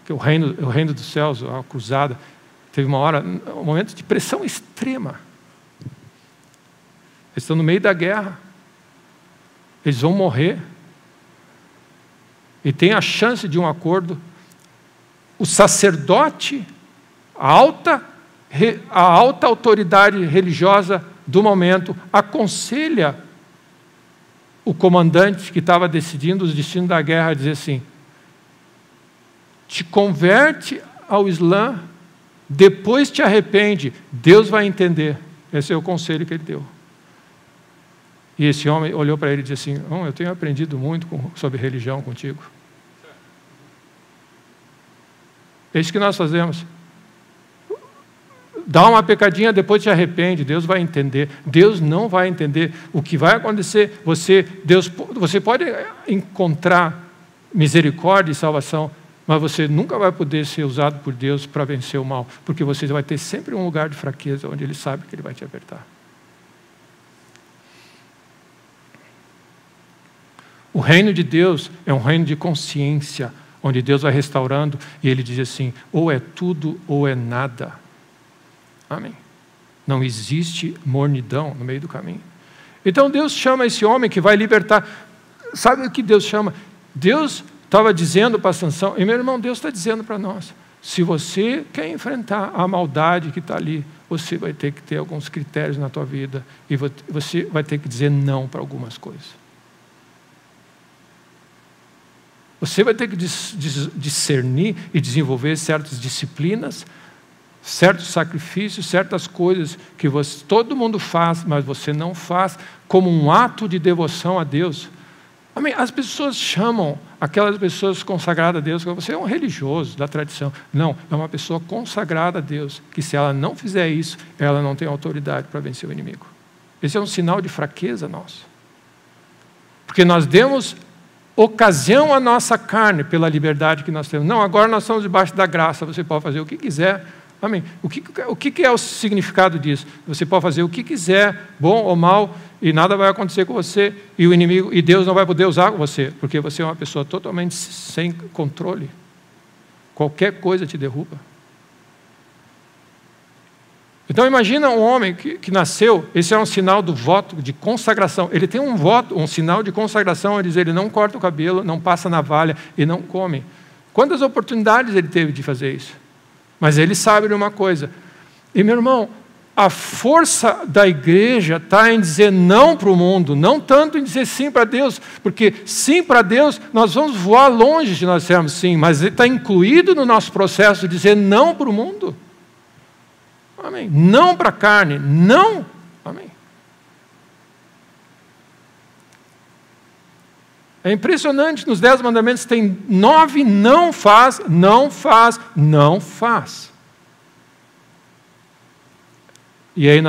que é o Reino dos Céus, a Cruzada. Teve um momento de pressão extrema. Eles estão no meio da guerra. Eles vão morrer. E tem a chance de um acordo. O sacerdote, a alta autoridade religiosa do momento, aconselha o comandante que estava decidindo os destinos da guerra dizer assim: te converte ao Islã, depois te arrepende, Deus vai entender. Esse é o conselho que ele deu. E esse homem olhou para ele e disse assim: eu tenho aprendido muito sobre religião contigo. É isso que nós fazemos. Dá uma pecadinha, depois te arrepende, Deus vai entender. Deus não vai entender. O que vai acontecer, você pode encontrar misericórdia e salvação, mas você nunca vai poder ser usado por Deus para vencer o mal, porque você vai ter sempre um lugar de fraqueza, onde Ele sabe que Ele vai te apertar. O reino de Deus é um reino de consciência, onde Deus vai restaurando, e Ele diz assim: ou é tudo ou é nada. Amém. Não existe mornidão no meio do caminho. Então Deus chama esse homem que vai libertar. Sabe o que Deus chama? Deus estava dizendo para Sansão, e meu irmão, Deus está dizendo para nós: se você quer enfrentar a maldade que está ali, você vai ter que ter alguns critérios na tua vida, e você vai ter que dizer não para algumas coisas. Você vai ter que discernir e desenvolver certas disciplinas, certos sacrifícios, certas coisas que todo mundo faz, mas você não faz, como um ato de devoção a Deus. Amém? As pessoas chamam aquelas pessoas consagradas a Deus, que você é um religioso da tradição. Não, é uma pessoa consagrada a Deus, que se ela não fizer isso, ela não tem autoridade para vencer o inimigo. Esse é um sinal de fraqueza nosso. Porque nós demos ocasião à nossa carne pela liberdade que nós temos. Não, agora nós estamos debaixo da graça, você pode fazer o que quiser. Amém. O que é o significado disso? Você pode fazer o que quiser, bom ou mal, e nada vai acontecer com você, e o inimigo, e Deus não vai poder usar você, porque você é uma pessoa totalmente sem controle. Qualquer coisa te derruba. Então imagina um homem que nasceu, esse é um sinal do voto de consagração. Ele tem um voto, um sinal de consagração, ele diz: ele não corta o cabelo, não passa navalha e não come. Quantas oportunidades ele teve de fazer isso? Mas ele sabe de uma coisa. E meu irmão, a força da igreja está em dizer não para o mundo, não tanto em dizer sim para Deus, porque sim para Deus nós vamos voar longe se nós dissermos sim, mas ele está incluído no nosso processo de dizer não para o mundo. Amém. Não para a carne, não. Amém. É impressionante, nos 10 mandamentos tem 9 não faz, não faz, não faz. E aí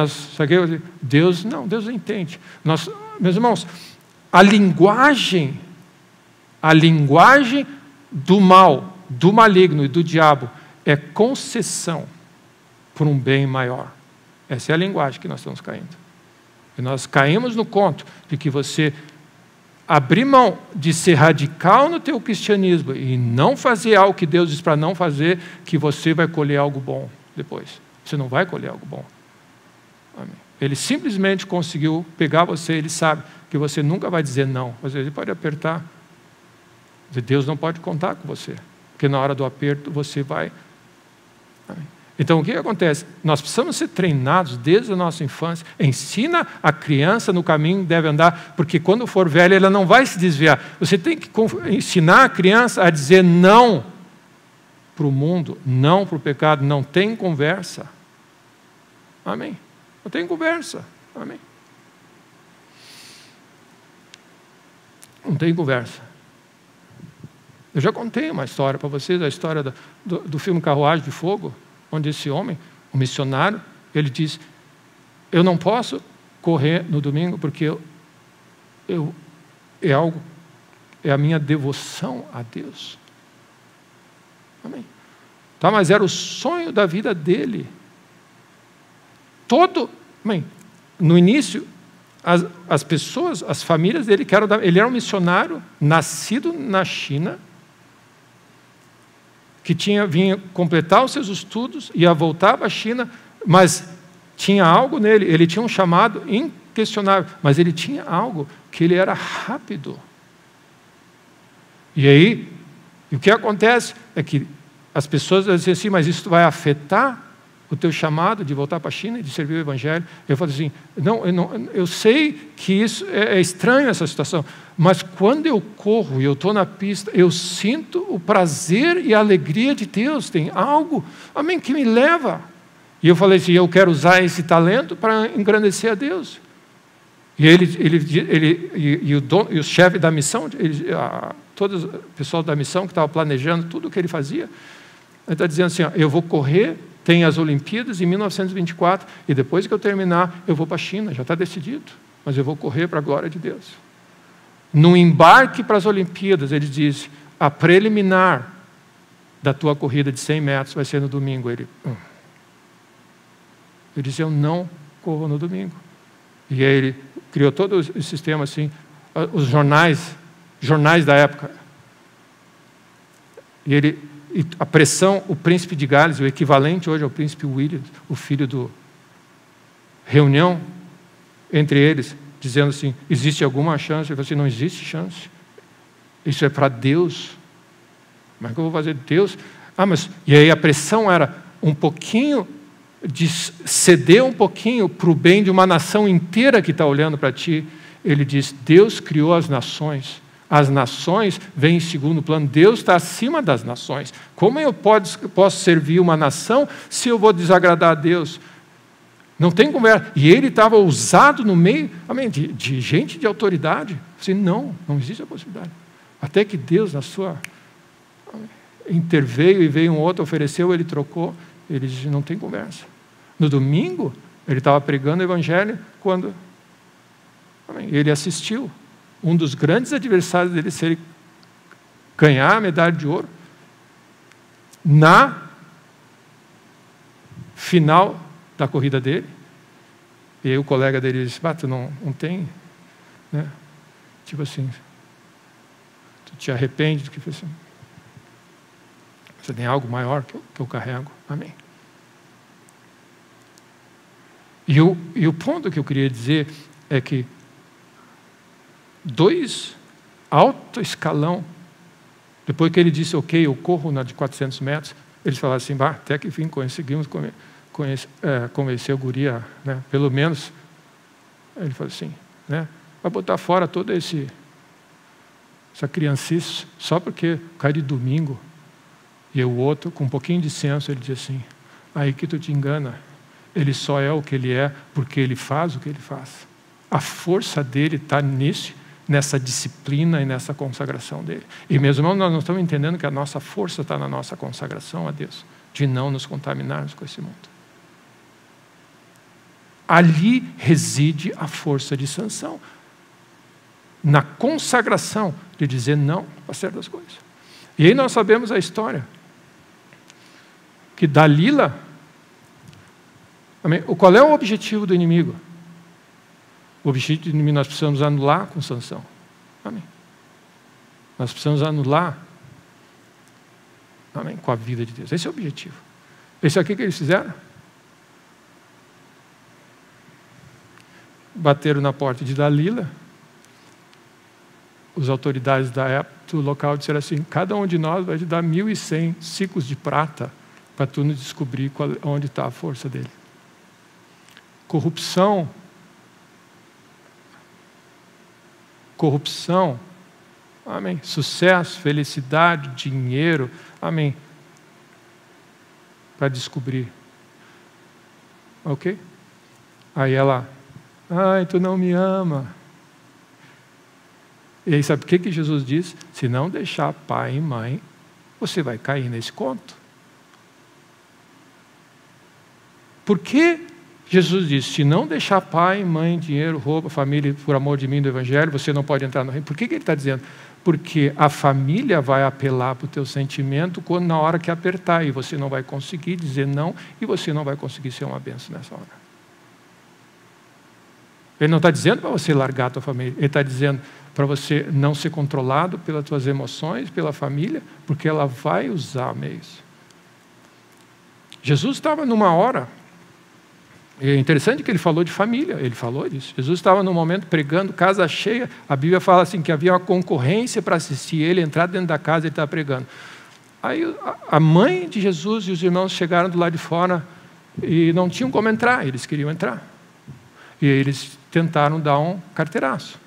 Deus entende. Meus irmãos, a linguagem do mal, do maligno e do diabo é concessão por um bem maior. Essa é a linguagem que nós estamos caindo. E nós caímos no conto de que você abrir mão de ser radical no teu cristianismo e não fazer algo que Deus diz para não fazer, que você vai colher algo bom depois. Você não vai colher algo bom. Amém. Ele simplesmente conseguiu pegar você, ele sabe que você nunca vai dizer não. Às vezes ele pode apertar. Deus não pode contar com você, porque na hora do aperto você vai. Amém. Então, o que acontece? Nós precisamos ser treinados desde a nossa infância. Ensina a criança no caminho que deve andar, porque quando for velha, ela não vai se desviar. Você tem que ensinar a criança a dizer não para o mundo, não para o pecado. Não tem conversa. Amém? Não tem conversa. Amém? Não tem conversa. Eu já contei uma história para vocês, a história do filme Carruagem de Fogo, onde esse homem, o missionário, ele diz: eu não posso correr no domingo porque é a minha devoção a Deus. Amém. Tá, mas era o sonho da vida dele. Amém. No início, as pessoas, as famílias dele, ele era um missionário nascido na China, que vinha completar os seus estudos, ia voltar para a China, mas tinha algo nele, ele tinha um chamado inquestionável, mas ele tinha algo, que ele era rápido. E aí, o que acontece é que as pessoas dizem assim: mas isso vai afetar o teu chamado de voltar para a China e de servir o Evangelho? Eu falei assim, eu sei que isso é estranho, essa situação, mas quando eu corro e eu estou na pista, eu sinto o prazer e a alegria de Deus, tem algo, amém, que me leva. E eu falei assim, eu quero usar esse talento para engrandecer a Deus. E o chefe da missão, todo o pessoal da missão que estava planejando tudo o que ele fazia, ele está dizendo assim, eu vou correr, tem as Olimpíadas em 1924, e depois que eu terminar, eu vou para a China, já está decidido, mas eu vou correr para a glória de Deus. No embarque para as Olimpíadas, ele diz, a preliminar da tua corrida de 100 metros vai ser no domingo. Ele disse, eu não corro no domingo. E aí ele criou todo o sistema assim, os jornais da época. E a pressão, o príncipe de Gales, o equivalente hoje ao príncipe William, o filho do... Reunião entre eles, dizendo assim, existe alguma chance? Ele falou assim, não existe chance. Isso é para Deus. Como é que eu vou fazer? Deus? E aí a pressão era um pouquinho, de ceder um pouquinho para o bem de uma nação inteira que está olhando para ti. Ele diz, Deus criou as nações vêm em segundo plano, Deus está acima das nações. Como eu posso servir uma nação se eu vou desagradar a Deus? Não tem conversa. E ele estava ousado no meio, amém, de gente de autoridade. Assim, não existe a possibilidade. Até que Deus, na sua... interveio e veio um outro, ofereceu, ele trocou. Ele disse, não tem conversa. No domingo, ele estava pregando o Evangelho quando ele assistiu. Um dos grandes adversários dele seria ganhar a medalha de ouro. Na final da corrida dele. E aí o colega dele disse, tu não tem, né? Tipo assim, tu te arrepende do que fez assim. Você tem algo maior que eu carrego. Amém. E o ponto que eu queria dizer é que 2 alto escalão, depois que ele disse, ok, eu corro na de 400 metros, eles falaram assim, até que enfim conseguimos convencer o guri, né? Pelo menos, ele falou assim, né? Vai botar fora toda essa criancice, só porque cai de domingo. E o outro, com um pouquinho de senso, ele diz assim, aí que tu te engana, ele só é o que ele é porque ele faz o que ele faz. A força dele está nessa disciplina e nessa consagração dele. E mesmo nós não estamos entendendo que a nossa força está na nossa consagração a Deus, de não nos contaminarmos com esse mundo. Ali reside a força de Sansão. Na consagração de dizer não a certas coisas. E aí nós sabemos a história. Que Dalila... Amém? Qual é o objetivo do inimigo? O objetivo do inimigo nós precisamos anular com Sansão. Amém? Nós precisamos anular, amém, com a vida de Deus. Esse é o objetivo. Esse aqui que eles fizeram? Bateram na porta de Dalila. As autoridades da época, do local, disseram assim, cada um de nós vai te dar 1.100 ciclos de prata para tu nos descobrir onde está a força dele. Corrupção, amém, sucesso, felicidade, dinheiro, amém, para descobrir. Ok? Aí ela, tu não me ama. E aí sabe o que Jesus diz? Se não deixar pai e mãe, você vai cair nesse conto. Por que Jesus disse, se não deixar pai, mãe, dinheiro, roupa, família, por amor de mim do Evangelho, você não pode entrar no reino? Por que ele está dizendo? Porque a família vai apelar para o teu sentimento na hora que apertar, e você não vai conseguir dizer não, e você não vai conseguir ser uma bênção nessa hora. Ele não está dizendo para você largar a tua família, ele está dizendo para você não ser controlado pelas tuas emoções, pela família, porque ela vai usar meios. Jesus estava numa hora... É interessante que ele falou de família, ele falou disso. Jesus estava num momento pregando, casa cheia. A Bíblia fala assim que havia uma concorrência para assistir ele, entrar dentro da casa e ele estava pregando. Aí a mãe de Jesus e os irmãos chegaram do lado de fora e não tinham como entrar, eles queriam entrar. E aí eles tentaram dar um carteiraço.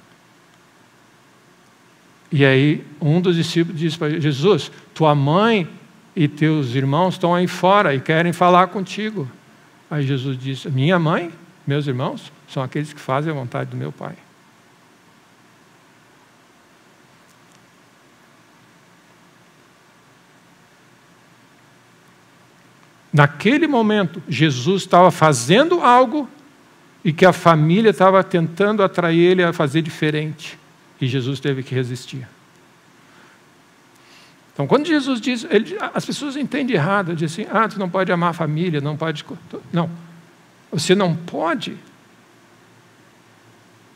E aí um dos discípulos disse para Jesus: tua mãe e teus irmãos estão aí fora e querem falar contigo. Aí Jesus disse: minha mãe, meus irmãos, são aqueles que fazem a vontade do meu Pai. Naquele momento, Jesus estava fazendo algo e que a família estava tentando atrair ele a fazer diferente. E Jesus teve que resistir. Então, quando Jesus diz, as pessoas entendem errado, dizem assim: tu não pode amar a família, não pode... Não, você não pode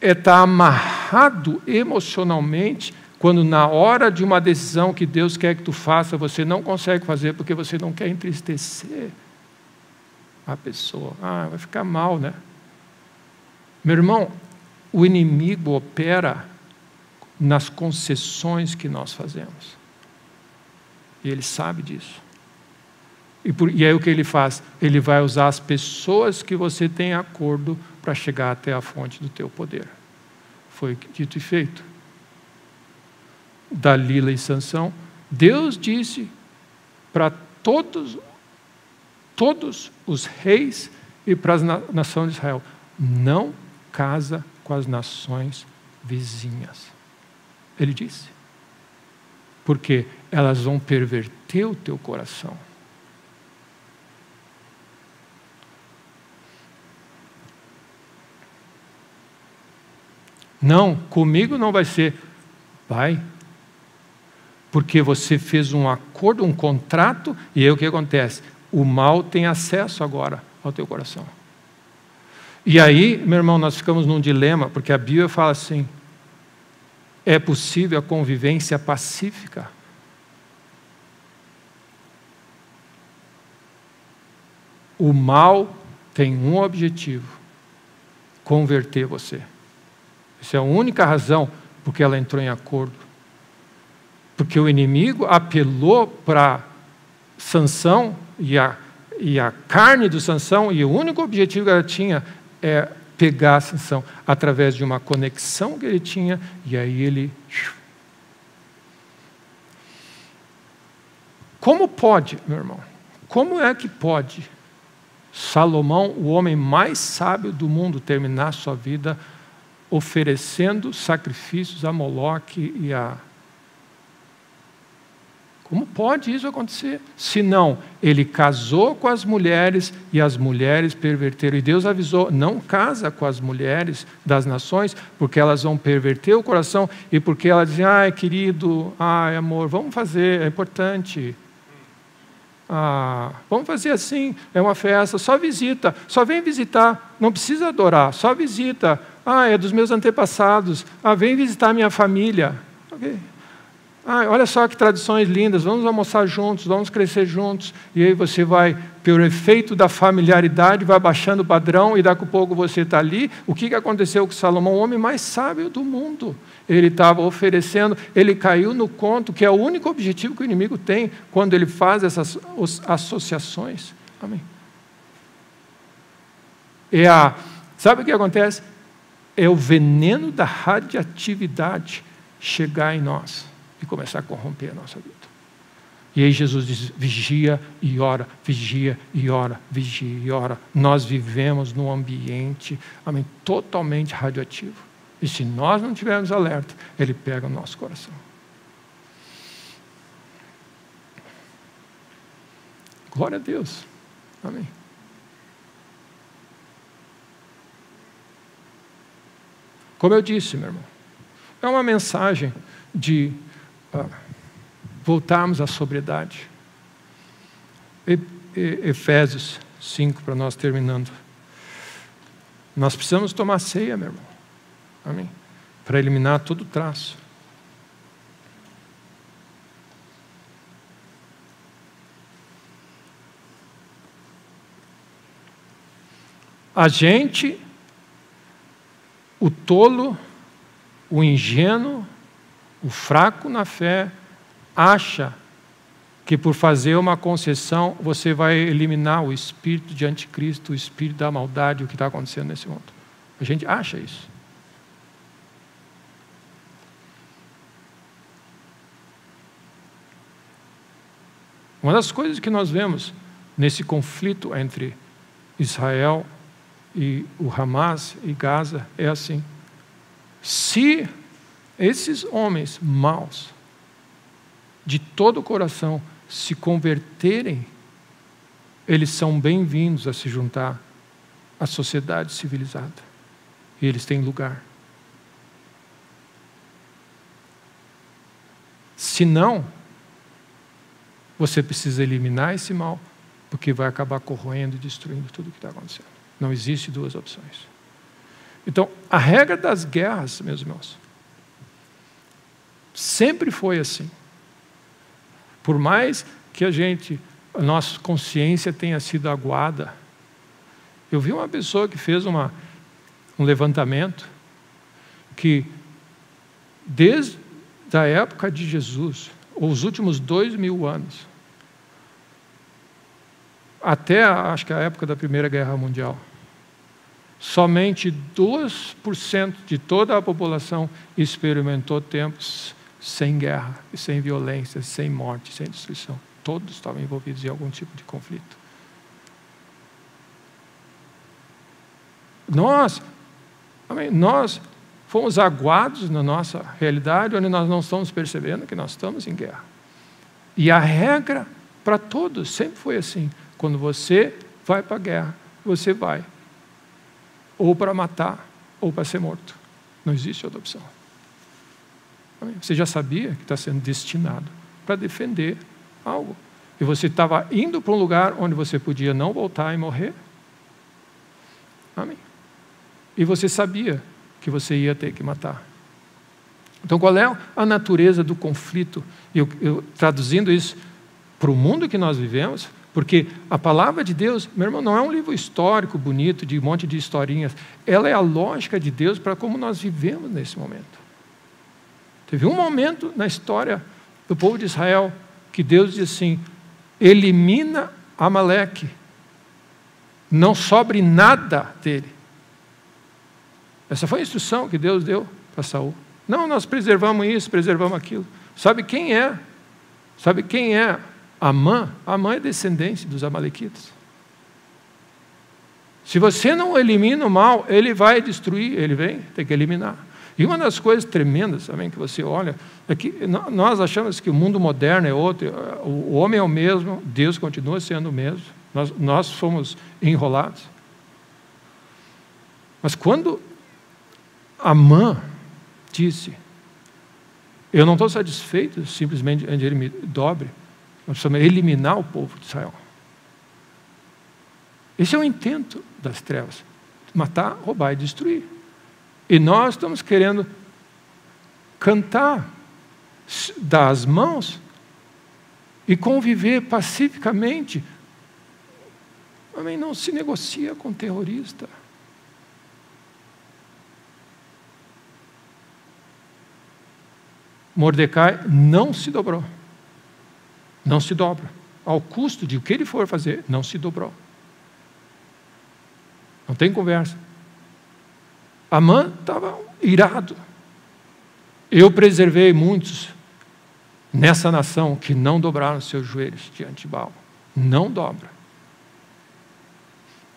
estar amarrado emocionalmente quando na hora de uma decisão que Deus quer que tu faça, você não consegue fazer porque você não quer entristecer a pessoa. Vai ficar mal, né? Meu irmão, o inimigo opera nas concessões que nós fazemos. E ele sabe disso. E aí o que ele faz? Ele vai usar as pessoas que você tem acordo para chegar até a fonte do teu poder. Foi dito e feito. Dalila e Sansão, Deus disse para todos os reis e para a nação de Israel: não casa com as nações vizinhas. Ele disse. Porque elas vão perverter o teu coração. Não, comigo não vai ser. Vai. Porque você fez um acordo, um contrato, e aí o que acontece? O mal tem acesso agora ao teu coração. E aí, meu irmão, nós ficamos num dilema, porque a Bíblia fala assim: é possível a convivência pacífica? O mal tem um objetivo: converter você. Essa é a única razão porque ela entrou em acordo. Porque o inimigo apelou para Sansão e a carne do Sansão, e o único objetivo que ela tinha é pegar Sansão através de uma conexão que ele tinha, e aí ele... Como pode, meu irmão? Como é que pode Salomão, o homem mais sábio do mundo, terminar sua vida oferecendo sacrifícios a Moloque e a... Como pode isso acontecer? Se não, ele casou com as mulheres e as mulheres perverteram. E Deus avisou: não casa com as mulheres das nações, porque elas vão perverter o coração e porque elas dizem: ai, querido, ai, amor, vamos fazer, é importante. Vamos fazer assim, é uma festa, só visita, só vem visitar, não precisa adorar, só visita. É dos meus antepassados, vem visitar minha família. Ok. Olha só que tradições lindas, vamos almoçar juntos, vamos crescer juntos. E aí você vai, pelo efeito da familiaridade, vai baixando o padrão e daqui a pouco você está ali. O que aconteceu com Salomão, o homem mais sábio do mundo? Ele estava oferecendo, ele caiu no conto, que é o único objetivo que o inimigo tem quando ele faz essas associações. Amém. Sabe o que acontece? É o veneno da radioatividade chegar em nós e começar a corromper a nossa vida. E aí Jesus diz: vigia e ora, vigia e ora, vigia e ora. Nós vivemos num ambiente, amém, totalmente radioativo. E se nós não tivermos alerta, ele pega o nosso coração. Glória a Deus. Amém. Como eu disse, meu irmão, é uma mensagem de voltarmos à sobriedade. Efésios 5, para nós terminando. Nós precisamos tomar ceia, meu irmão. Amém? Para eliminar todo traço. A gente, o tolo, o ingênuo, o fraco na fé, acha que por fazer uma concessão, você vai eliminar o espírito de anticristo, o espírito da maldade, o que está acontecendo nesse mundo. A gente acha isso. Uma das coisas que nós vemos nesse conflito entre Israel e o Hamas e Gaza é assim: se esses homens maus, de todo o coração, se converterem, eles são bem-vindos a se juntar à sociedade civilizada. E eles têm lugar. Se não, você precisa eliminar esse mal, porque vai acabar corroendo e destruindo tudo o que está acontecendo. Não existe duas opções. Então, a regra das guerras, meus irmãos, sempre foi assim. Por mais que a nossa consciência tenha sido aguada, eu vi uma pessoa que fez um levantamento que, desde a época de Jesus, os últimos 2000 anos, até acho que a época da Primeira Guerra Mundial, somente 2% de toda a população experimentou tempos sem guerra, sem violência, sem morte, sem destruição. Todos estavam envolvidos em algum tipo de conflito. Nós fomos aguados na nossa realidade, onde nós não estamos percebendo que nós estamos em guerra. E a regra para todos sempre foi assim: quando você vai para a guerra, você vai ou para matar ou para ser morto. Não existe outra opção. Você já sabia que está sendo destinado para defender algo. E você estava indo para um lugar onde você podia não voltar e morrer. Amém. E você sabia que você ia ter que matar. Então, qual é a natureza do conflito? Eu traduzindo isso para o mundo que nós vivemos, porque a palavra de Deus, meu irmão, não é um livro histórico bonito, de um monte de historinhas. Ela é a lógica de Deus para como nós vivemos nesse momento. Teve um momento na história do povo de Israel que Deus diz assim: elimina Amaleque, não sobre nada dele. Essa foi a instrução que Deus deu para Saul. Não, nós preservamos isso, preservamos aquilo. Sabe quem é? Sabe quem é Amã? Amã é descendente dos amalequitas. Se você não elimina o mal, ele vai destruir, ele vem, tem que eliminar. E uma das coisas tremendas também que você olha, é que nós achamos que o mundo moderno é outro, o homem é o mesmo, Deus continua sendo o mesmo, nós fomos enrolados. Mas quando Amã disse: eu não estou satisfeito simplesmente onde ele me dobre, nós precisamos eliminar o povo de Israel. Esse é o intento das trevas: matar, roubar e destruir. E nós estamos querendo cantar, dar as mãos e conviver pacificamente. Amém? Não se negocia com terrorista. Mordecai não se dobrou. Não se dobra. Ao custo de o que ele for fazer, não se dobrou. Não tem conversa. Amã estava irado. Eu preservei muitos nessa nação que não dobraram seus joelhos diante de Baal. Não dobra.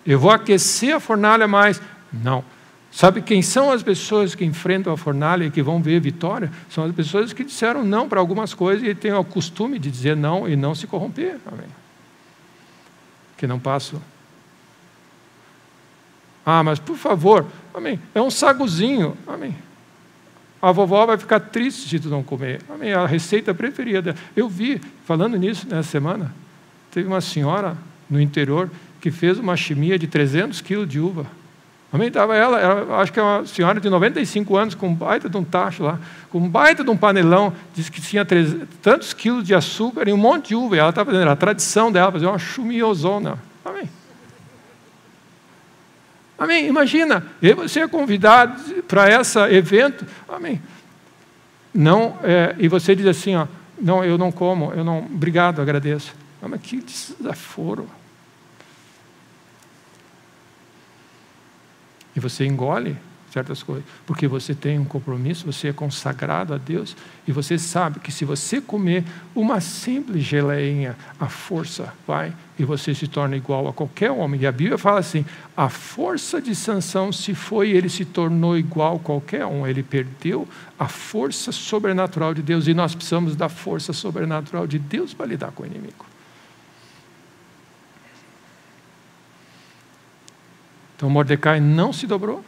Eu vou aquecer a fornalha mais. Não. Sabe quem são as pessoas que enfrentam a fornalha e que vão ver vitória? São as pessoas que disseram não para algumas coisas e têm o costume de dizer não e não se corromper. Amém. Que não passam. Ah, mas por favor, amém, é um saguzinho, amém. A vovó vai ficar triste se tu não comer, amém, a receita preferida dela. Eu vi, falando nisso nessa semana, teve uma senhora no interior que fez uma chimia de 300 quilos de uva. Amém, estava ela, acho que é uma senhora de 95 anos, com um baita de um tacho lá, com um baita de um panelão, disse que tinha tantos quilos de açúcar e um monte de uva, e ela estava fazendo, a tradição dela, fazer uma chumiozona, amém. Amém? Imagina, você é convidado para esse evento, amém? Não, e você diz assim, ó, não, eu não como, obrigado, agradeço. Mas que desaforo. E você engole certas coisas, porque você tem um compromisso, você é consagrado a Deus, e você sabe que se você comer uma simples geleinha, a força vai, e você se torna igual a qualquer homem. E a Bíblia fala assim, a força de Sansão se foi, ele se tornou igual a qualquer um, ele perdeu a força sobrenatural de Deus, e nós precisamos da força sobrenatural de Deus para lidar com o inimigo. Então Mordecai não se dobrou,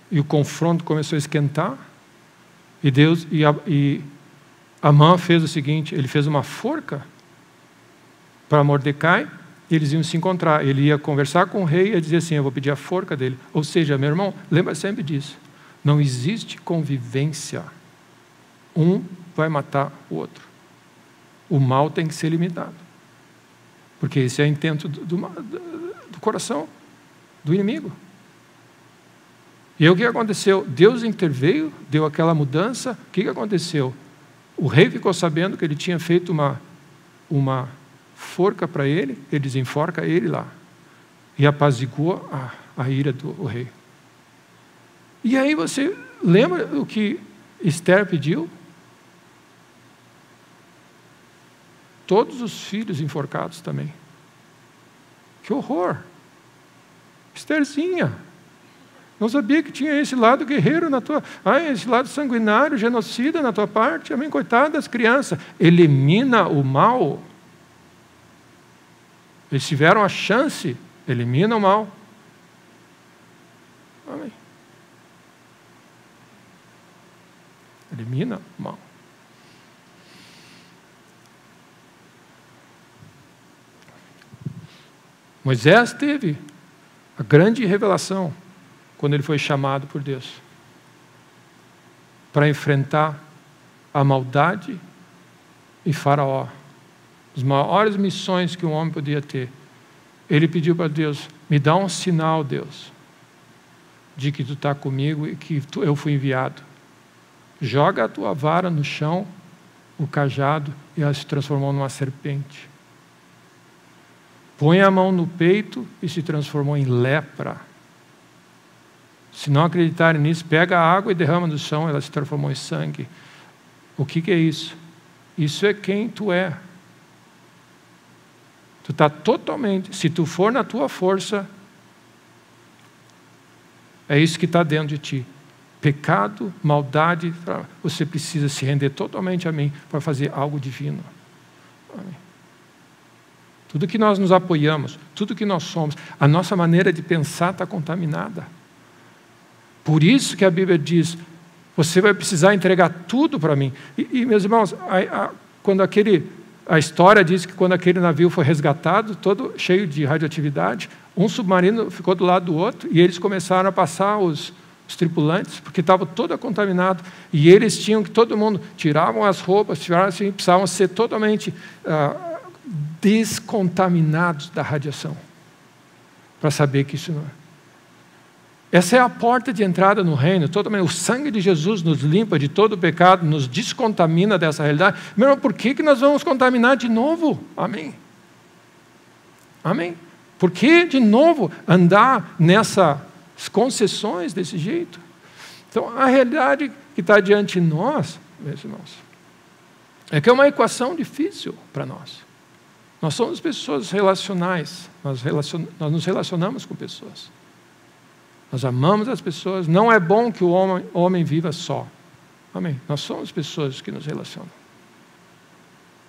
e o confronto começou a esquentar, e Amã fez o seguinte, ele fez uma forca para Mordecai, e eles iam se encontrar, ele ia conversar com o rei e ia dizer assim, eu vou pedir a forca dele. Ou seja, meu irmão, lembra sempre disso, não existe convivência, um vai matar o outro, o mal tem que ser limitado, porque esse é o intento do coração do inimigo. E aí o que aconteceu? Deus interveio, deu aquela mudança. O que aconteceu? O rei ficou sabendo que ele tinha feito uma forca para ele, ele desenforca ele lá. E apaziguou a ira do rei. E aí você lembra o que Esther pediu? Todos os filhos enforcados também. Que horror! Estherzinha, não sabia que tinha esse lado guerreiro na tua... esse lado sanguinário, genocida na tua parte. Amém, coitado das crianças. Elimina o mal. Eles tiveram a chance, elimina o mal. Amém. Elimina o mal. Moisés teve a grande revelação quando ele foi chamado por Deus para enfrentar a maldade e Faraó. As maiores missões que um homem podia ter. Ele pediu para Deus, me dá um sinal, Deus, de que tu está comigo e que eu fui enviado. Joga a tua vara no chão, o cajado, e ela se transformou numa serpente. Põe a mão no peito e se transformou em lepra. Se não acreditarem nisso, pega a água e derrama no chão, ela se transformou em sangue. O que é isso? Isso é quem tu é. Tu está totalmente, se tu for na tua força, é isso que está dentro de ti. Pecado, maldade, você precisa se render totalmente a mim para fazer algo divino. Amém. Tudo que nós nos apoiamos, tudo que nós somos, a nossa maneira de pensar está contaminada. Por isso que a Bíblia diz, você vai precisar entregar tudo para mim. E meus irmãos, a história diz que quando aquele navio foi resgatado, todo cheio de radioatividade, um submarino ficou do lado do outro e eles começaram a passar os tripulantes, porque estava todo contaminado. E eles tinham que, todo mundo, tiravam as roupas, precisavam ser totalmente descontaminados da radiação, para saber que isso não é. Essa é a porta de entrada no reino. O sangue de Jesus nos limpa de todo o pecado, nos descontamina dessa realidade. Meu irmão, por que nós vamos contaminar de novo? Amém? Amém? Por que de novo andar nessas concessões desse jeito? Então, a realidade que está diante de nós, meus irmãos, é que é uma equação difícil para nós. Nós somos pessoas relacionais, nós nos relacionamos com pessoas. Nós amamos as pessoas. Não é bom que o homem viva só. Amém? Nós somos pessoas que nos relacionam.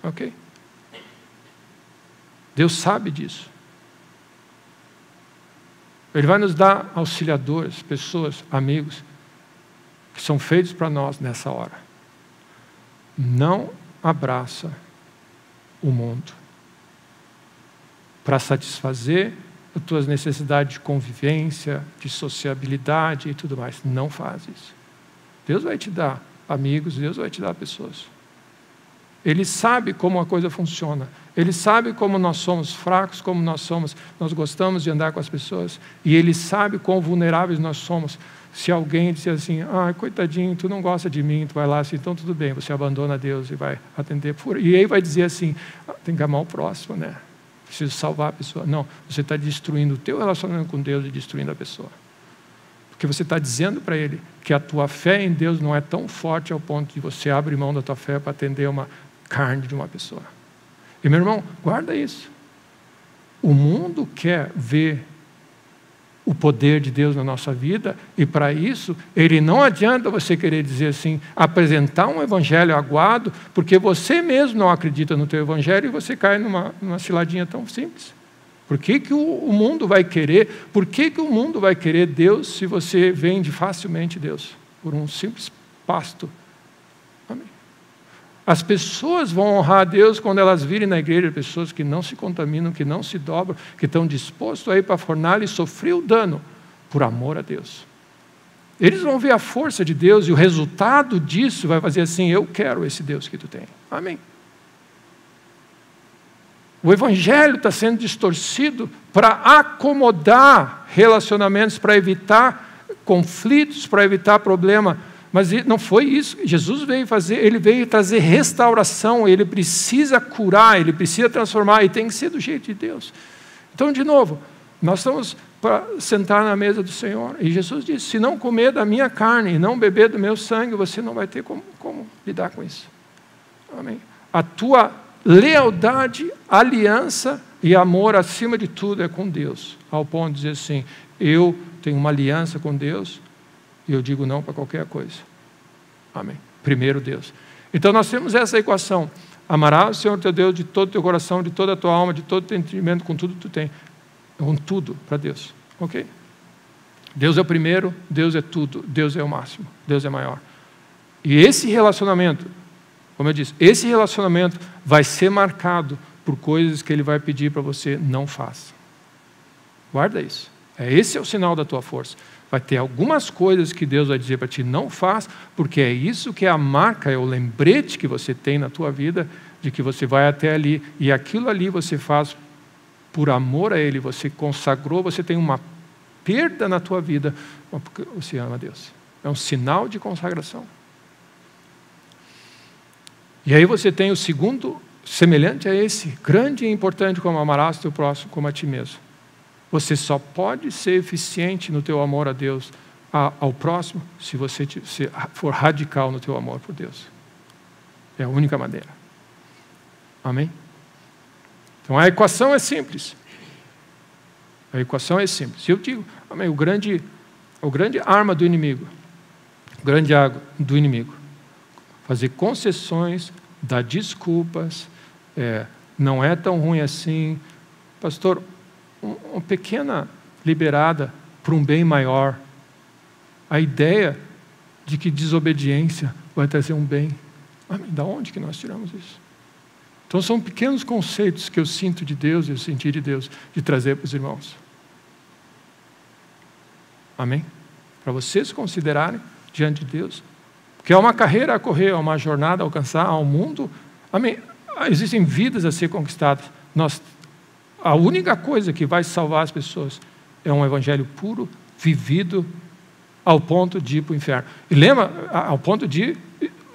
Ok? Deus sabe disso. Ele vai nos dar auxiliadores, pessoas, amigos, que são feitos para nós nessa hora. Não abraça o mundo para satisfazer as tuas necessidades de convivência, de sociabilidade e tudo mais. Não faz isso. Deus vai te dar amigos, Deus vai te dar pessoas. Ele sabe como a coisa funciona. Ele sabe como nós somos fracos, como nós gostamos de andar com as pessoas. E Ele sabe quão vulneráveis nós somos. Se alguém disser assim, coitadinho, tu não gosta de mim, tu vai lá assim, então tudo bem, você abandona Deus e vai atender. E aí vai dizer assim, tem que amar o próximo, né? Preciso salvar a pessoa. Não, você está destruindo o teu relacionamento com Deus e destruindo a pessoa. Porque você está dizendo para ele que a tua fé em Deus não é tão forte ao ponto de você abrir mão da tua fé para atender uma carne de uma pessoa. E meu irmão, guarda isso. O mundo quer ver o poder de Deus na nossa vida, e para isso, ele não adianta você querer dizer assim, apresentar um evangelho aguado, porque você mesmo não acredita no teu evangelho e você cai numa ciladinha tão simples. Por que o mundo vai querer? Por que o mundo vai querer Deus se você vende facilmente Deus? Por um simples pasto. Amém. As pessoas vão honrar a Deus quando elas virem na igreja pessoas que não se contaminam, que não se dobram, que estão dispostos a ir para a fornalha e sofrer o dano por amor a Deus. Eles vão ver a força de Deus e o resultado disso vai fazer assim, eu quero esse Deus que tu tem. Amém. O evangelho está sendo distorcido para acomodar relacionamentos, para evitar conflitos, para evitar problema. Mas não foi isso que Jesus veio fazer. Ele veio trazer restauração. Ele precisa curar, ele precisa transformar. E tem que ser do jeito de Deus. Então, de novo, nós estamos para sentar na mesa do Senhor. E Jesus disse, se não comer da minha carne e não beber do meu sangue, você não vai ter como lidar com isso. Amém. A tua lealdade, aliança e amor, acima de tudo, é com Deus. Ao ponto de dizer assim, eu tenho uma aliança com Deus, e eu digo não para qualquer coisa. Amém. Primeiro Deus. Então nós temos essa equação. Amarás o Senhor teu Deus de todo o teu coração, de toda a tua alma, de todo o teu entendimento, com tudo que tu tem. Com tudo para Deus. Ok? Deus é o primeiro, Deus é tudo, Deus é o máximo, Deus é maior. E esse relacionamento, como eu disse, esse relacionamento vai ser marcado por coisas que Ele vai pedir para você não faça. Guarda isso. Esse é o sinal da tua força. Vai ter algumas coisas que Deus vai dizer para ti, não faz, porque é isso que é a marca, é o lembrete que você tem na tua vida, de que você vai até ali, e aquilo ali você faz por amor a Ele, você consagrou, você tem uma perda na tua vida, porque você ama a Deus. É um sinal de consagração. E aí você tem o segundo, semelhante a esse, grande e importante, como amarás o teu próximo como a ti mesmo. Você só pode ser eficiente no teu amor a Deus, ao próximo, se você for radical no teu amor por Deus. É a única maneira. Amém? Então a equação é simples. A equação é simples. Eu digo, amém, o grande arma do inimigo, o grande água do inimigo, fazer concessões, dar desculpas, não é tão ruim assim. Pastor, uma pequena liberada para um bem maior. A ideia de que desobediência vai trazer um bem. Da onde que nós tiramos isso? Então são pequenos conceitos que eu sinto de Deus, eu senti de Deus, de trazer para os irmãos. Amém? Para vocês considerarem diante de Deus, que é uma carreira a correr, é uma jornada a alcançar, ao mundo. Amém? Existem vidas a ser conquistadas. A única coisa que vai salvar as pessoas é um evangelho puro, vivido, ao ponto de ir para o inferno. E lembra, ao ponto de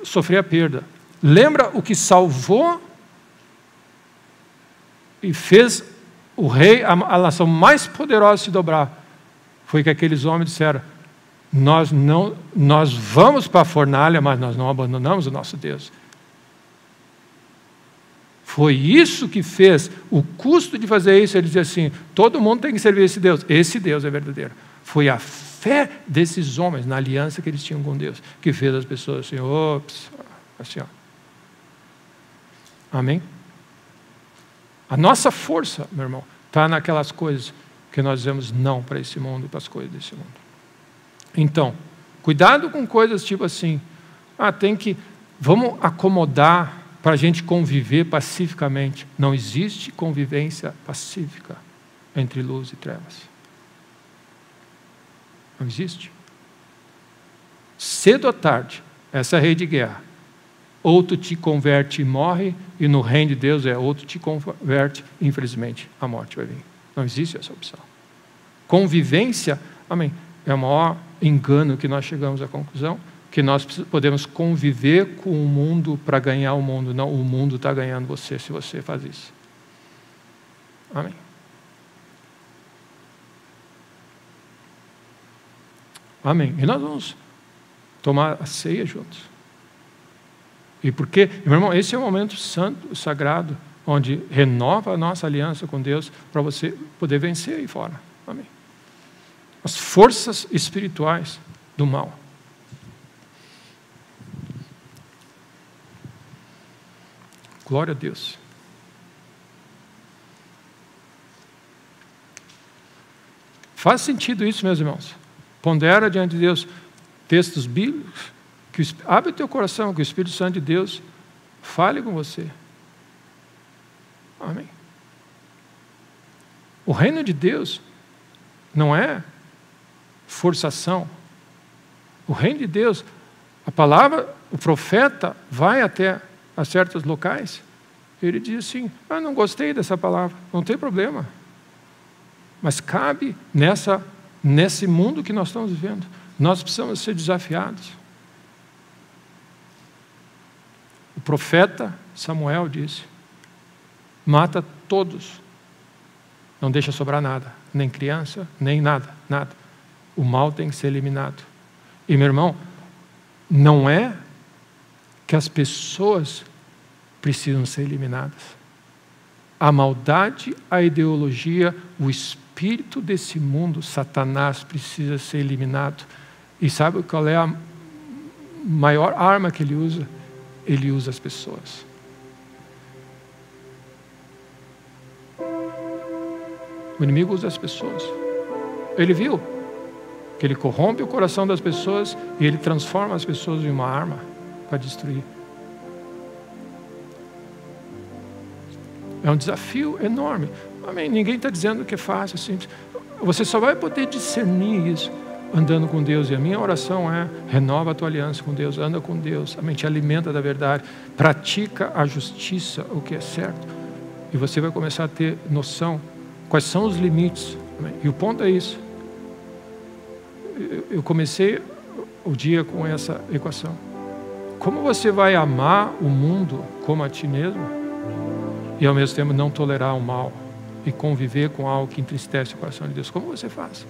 sofrer a perda. Lembra o que salvou e fez o rei, a nação mais poderosa se dobrar? Foi que aqueles homens disseram, nós vamos para a fornalha, mas nós não abandonamos o nosso Deus. Foi isso que fez o custo de fazer isso. Ele dizia assim, todo mundo tem que servir esse Deus. Esse Deus é verdadeiro. Foi a fé desses homens, na aliança que eles tinham com Deus, que fez as pessoas assim, assim, ó. Amém? A nossa força, meu irmão, está naquelas coisas que nós dizemos não para esse mundo e para as coisas desse mundo. Então, cuidado com coisas tipo assim, vamos acomodar para a gente conviver pacificamente. Não existe convivência pacífica entre luz e trevas. Não existe. Cedo ou tarde, essa é a rei de guerra. Ou tu te converte e morre, e no reino de Deus ou tu te converte, infelizmente, a morte vai vir. Não existe essa opção. Convivência, amém, é o maior engano que nós chegamos à conclusão, que nós podemos conviver com o mundo para ganhar o mundo. Não, o mundo está ganhando você se você faz isso. Amém. Amém. E nós vamos tomar a ceia juntos. E porque, meu irmão, esse é um momento santo, sagrado, onde renova a nossa aliança com Deus para você poder vencer aí fora. Amém. As forças espirituais do mal. Glória a Deus. Faz sentido isso, meus irmãos? Pondera diante de Deus textos bíblicos, abre o teu coração, que o Espírito Santo de Deus fale com você. Amém. O reino de Deus não é forçação. O reino de Deus, a palavra, o profeta vai até a certos locais, ele diz assim, não gostei dessa palavra, não tem problema. Mas cabe nesse mundo que nós estamos vivendo. Nós precisamos ser desafiados. O profeta Samuel disse, mata todos, não deixa sobrar nada, nem criança, nem nada. O mal tem que ser eliminado. E meu irmão, não é que as pessoas precisam ser eliminadas. A maldade, a ideologia, o espírito desse mundo, Satanás, precisa ser eliminado. E sabe qual é a maior arma que ele usa? Ele usa as pessoas. O inimigo usa as pessoas. Ele viu que ele corrompe o coração das pessoas e ele transforma as pessoas em uma arma para destruir. É um desafio enorme. Amém. Ninguém está dizendo que é fácil, simples. Você só vai poder discernir isso andando com Deus. E a minha oração é: renova a tua aliança com Deus, anda com Deus, amém, te alimenta da verdade, pratica a justiça, o que é certo. E você vai começar a ter noção quais são os limites. Amém? E o ponto é isso. Eu comecei o dia com essa equação. Como você vai amar o mundo como a ti mesmo e ao mesmo tempo não tolerar o mal e conviver com algo que entristece o coração de Deus? Como você faz?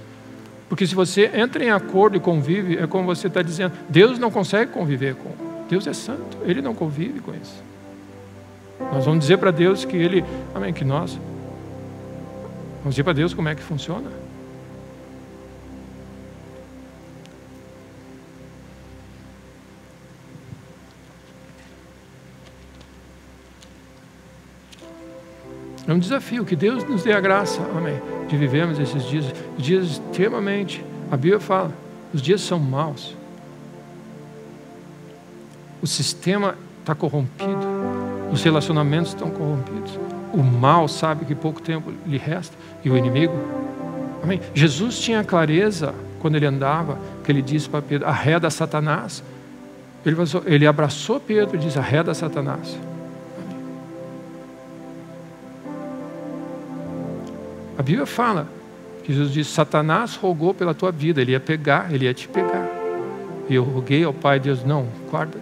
Porque se você entra em acordo e convive, é como você está dizendo, Deus não consegue conviver com. Deus é santo, Ele não convive com isso. Nós vamos dizer para Deus que Ele, amém, que nós vamos dizer para Deus como é que funciona. É um desafio, que Deus nos dê a graça, amém, de vivermos esses dias extremamente, a Bíblia fala, os dias são maus. O sistema está corrompido, os relacionamentos estão corrompidos, o mal sabe que pouco tempo lhe resta, e o inimigo, amém. Jesus tinha clareza, quando ele andava, que ele disse para Pedro, arreda Satanás. Ele abraçou Pedro e disse, arreda Satanás. A Bíblia fala que Jesus disse, Satanás rogou pela tua vida, ele ia te pegar. E eu roguei ao Pai, Deus, não, guarda,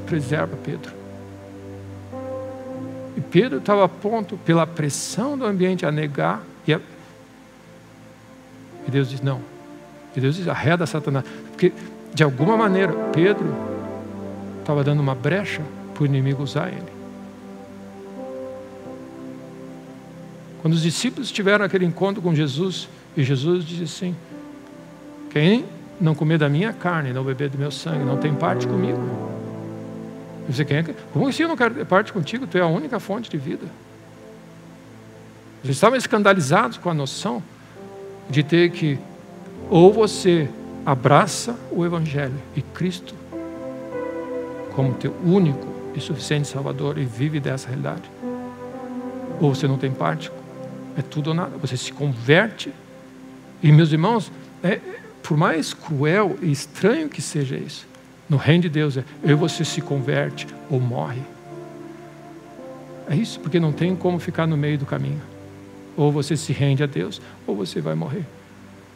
preserva Pedro. E Pedro estava a ponto, pela pressão do ambiente, a negar. E Deus diz, não. E Deus diz, arreda Satanás. Porque, de alguma maneira, Pedro estava dando uma brecha para o inimigo usar ele. Quando os discípulos tiveram aquele encontro com Jesus, e Jesus disse assim, quem não comer da minha carne, não beber do meu sangue, não tem parte comigo. Eu disse, como assim eu não quero ter parte contigo? Tu é a única fonte de vida. Eles estavam escandalizados com a noção de ter que, ou você abraça o Evangelho e Cristo como teu único e suficiente Salvador e vive dessa realidade, ou você não tem parte. É tudo ou nada. Você se converte. E meus irmãos, por mais cruel e estranho que seja isso, no reino de Deus ou você se converte ou morre. É isso, porque não tem como ficar no meio do caminho. Ou você se rende a Deus, ou você vai morrer.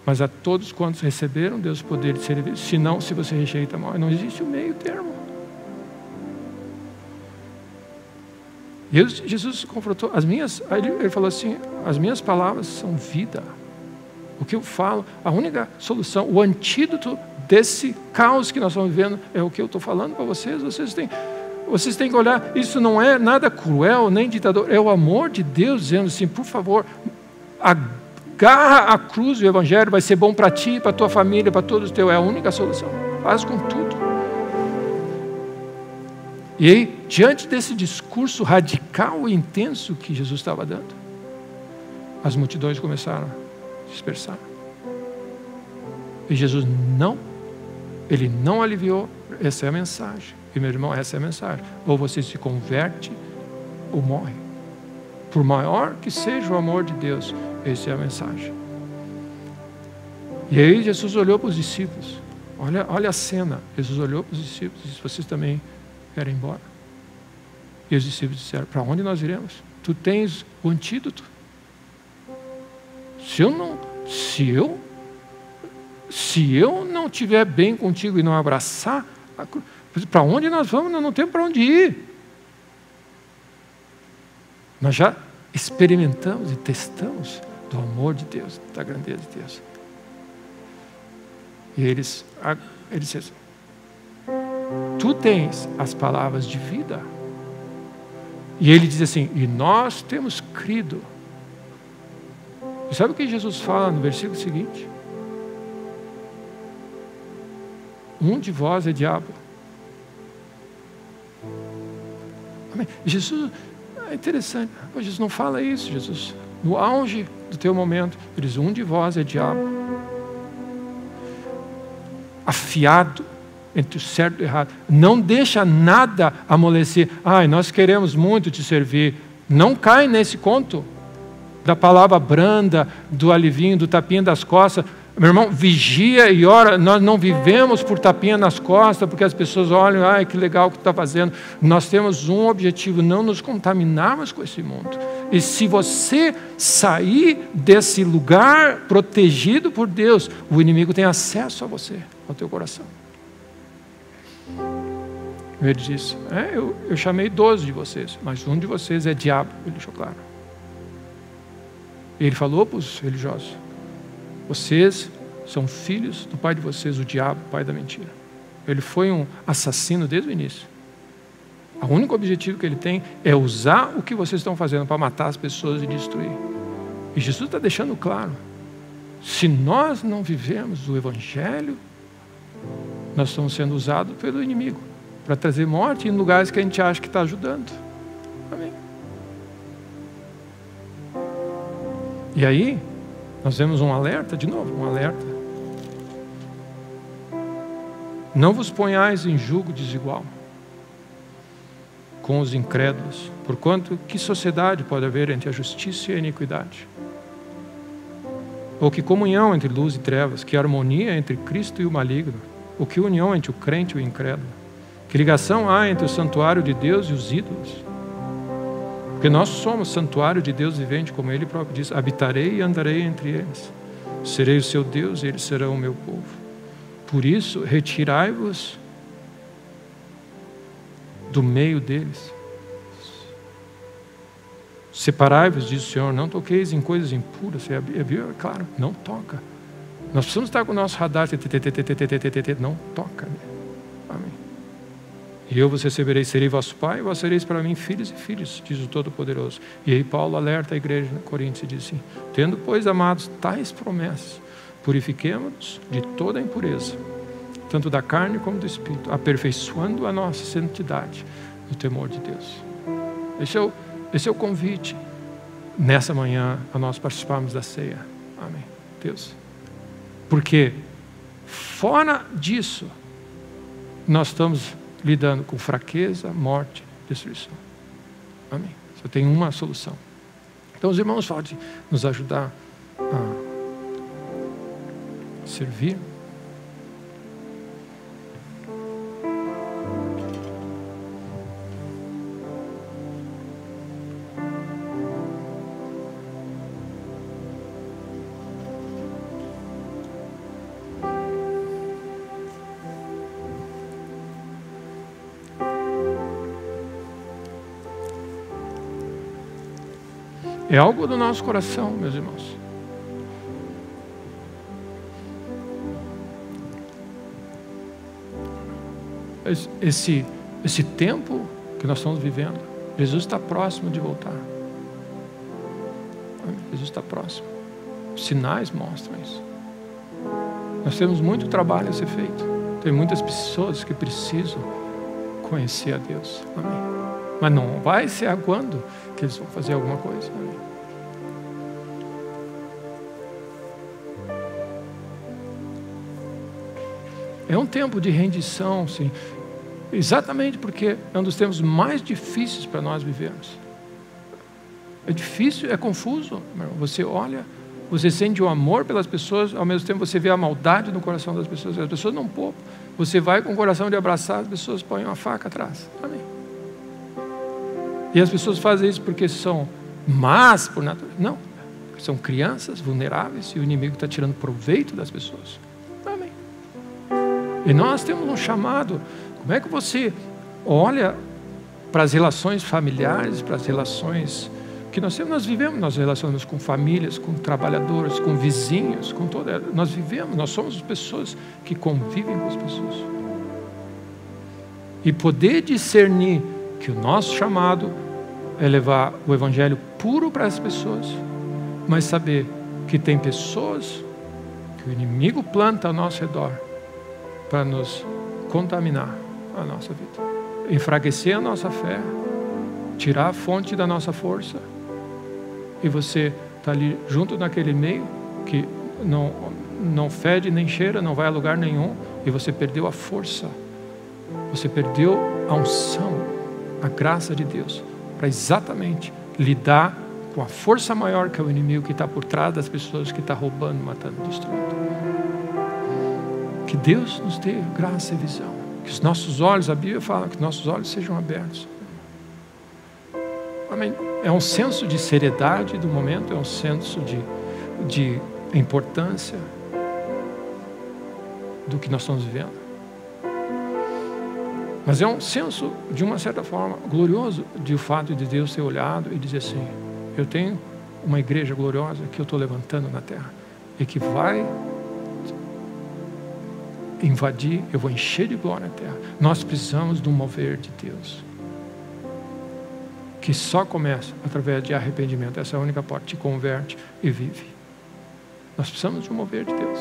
Mas a todos quantos receberam Deus o poder de servir, senão se você rejeita mal. Não existe o meio termo. E Jesus confrontou ele falou assim, as minhas palavras são vida. O que eu falo, a única solução, o antídoto desse caos que nós estamos vivendo é o que eu estou falando para vocês. Vocês têm que olhar, isso não é nada cruel, nem ditador, é o amor de Deus dizendo assim, por favor, agarra a cruz do Evangelho, vai ser bom para ti, para tua família, para todos os teus, é a única solução. Faz com tudo. E aí, diante desse discurso radical e intenso que Jesus estava dando, as multidões começaram a dispersar. E Jesus ele não aliviou. Essa é a mensagem. E meu irmão, essa é a mensagem. Ou você se converte ou morre. Por maior que seja o amor de Deus, essa é a mensagem. E aí Jesus olhou para os discípulos. Olha a cena. Jesus olhou para os discípulos e disse, vocês também querem ir embora? E os discípulos disseram, para onde nós iremos? Tu tens o antídoto. Se eu não estiver bem contigo e não abraçar, para onde nós vamos? Nós não temos para onde ir. Nós já experimentamos e testamos do amor de Deus, da grandeza de Deus. E eles disseram, tu tens as palavras de vida. E ele diz assim, e nós temos crido. E sabe o que Jesus fala no versículo seguinte? Um de vós é diabo. Amém. Jesus, é interessante, Jesus não fala isso, Jesus. No auge do teu momento, ele diz, um de vós é diabo. Afiado entre o certo e o errado. Não deixa nada amolecer. Nós queremos muito te servir. Não cai nesse conto da palavra branda, do alivinho, do tapinha das costas. Meu irmão, vigia e ora. Nós não vivemos por tapinha nas costas, porque as pessoas olham, que legal o que tu está fazendo. Nós temos um objetivo, não nos contaminarmos com esse mundo. E se você sair desse lugar protegido por Deus, o inimigo tem acesso a você, ao teu coração. Ele disse, eu chamei 12 de vocês, mas um de vocês é diabo. Ele deixou claro. Ele falou para os religiosos, vocês são filhos do pai de vocês, o diabo, o pai da mentira. Ele foi um assassino desde o início. O único objetivo que ele tem é usar o que vocês estão fazendo para matar as pessoas e destruir. E Jesus está deixando claro, se nós não vivemos o Evangelho, nós estamos sendo usados pelo inimigo para trazer morte em lugares que a gente acha que está ajudando. Amém. E aí, nós vemos um alerta, de novo, um alerta. Não vos ponhais em julgo desigual com os incrédulos, porquanto que sociedade pode haver entre a justiça e a iniquidade? Ou que comunhão entre luz e trevas, que harmonia entre Cristo e o maligno? Ou que união entre o crente e o incrédulo? Que ligação há entre o santuário de Deus e os ídolos? Porque nós somos santuário de Deus vivente, como Ele próprio diz, habitarei e andarei entre eles. Serei o seu Deus e eles serão o meu povo. Por isso, retirai-vos do meio deles. Separai-vos, diz o Senhor, não toqueis em coisas impuras. É claro, não toca. Nós precisamos estar com o nosso radar, não toca. Amém. E eu vos receberei, serei vosso pai, e vós sereis para mim filhos e filhas, diz o Todo-Poderoso. E aí Paulo alerta a igreja de Coríntios e diz assim, tendo, pois, amados, tais promessas, purifiquemo-nos de toda a impureza, tanto da carne como do espírito, aperfeiçoando a nossa santidade no temor de Deus. Esse é o convite nessa manhã a nós participarmos da ceia. Amém. Deus. Porque fora disso, nós estamos lidando com fraqueza, morte, destruição. Amém. Só tem uma solução. Então os irmãos podem nos ajudar a servir. É algo do nosso coração, meus irmãos. Esse tempo que nós estamos vivendo, Jesus está próximo de voltar. Jesus está próximo. Os sinais mostram isso. Nós temos muito trabalho a ser feito. Tem muitas pessoas que precisam conhecer a Deus. Amém. Mas não vai ser aguando que eles vão fazer alguma coisa. Amém. É um tempo de rendição, sim. Exatamente porque é um dos tempos mais difíceis para nós vivermos. É difícil, é confuso. Você olha, você sente o amor pelas pessoas, ao mesmo tempo você vê a maldade no coração das pessoas. As pessoas não poupam. Você vai com o coração de abraçar, as pessoas põem uma faca atrás. Amém. E as pessoas fazem isso porque são más por natureza. Não, são crianças vulneráveis e o inimigo está tirando proveito das pessoas. Amém. E nós temos um chamado. Como é que você olha para as relações familiares, para as relações que nós temos? Nós vivemos, nós relacionamos com famílias, com trabalhadores, com vizinhos, com toda. Nós vivemos, nós somos pessoas que convivem com as pessoas. E poder discernir que o nosso chamado é levar o evangelho puro para as pessoas, mas saber que tem pessoas que o inimigo planta ao nosso redor para nos contaminar a nossa vida, enfraquecer a nossa fé, tirar a fonte da nossa força. E você está ali junto naquele meio que não fede nem cheira, não vai a lugar nenhum, e você perdeu a força, você perdeu a unção, a graça de Deus para exatamente lidar com a força maior que é o inimigo que está por trás das pessoas, que está roubando, matando, destruindo. Que Deus nos dê graça e visão. Que os nossos olhos, a Bíblia fala que nossos olhos sejam abertos. Amém. É um senso de seriedade do momento, é um senso de importância do que nós estamos vivendo. Mas é um senso, de uma certa forma, glorioso de o fato de Deus ter olhado e dizer assim: eu tenho uma igreja gloriosa que eu estou levantando na terra e que vai invadir, eu vou encher de glória a terra. Nós precisamos de um mover de Deus que só começa através de arrependimento. Essa é a única porta, te converte e vive. Nós precisamos de um mover de Deus.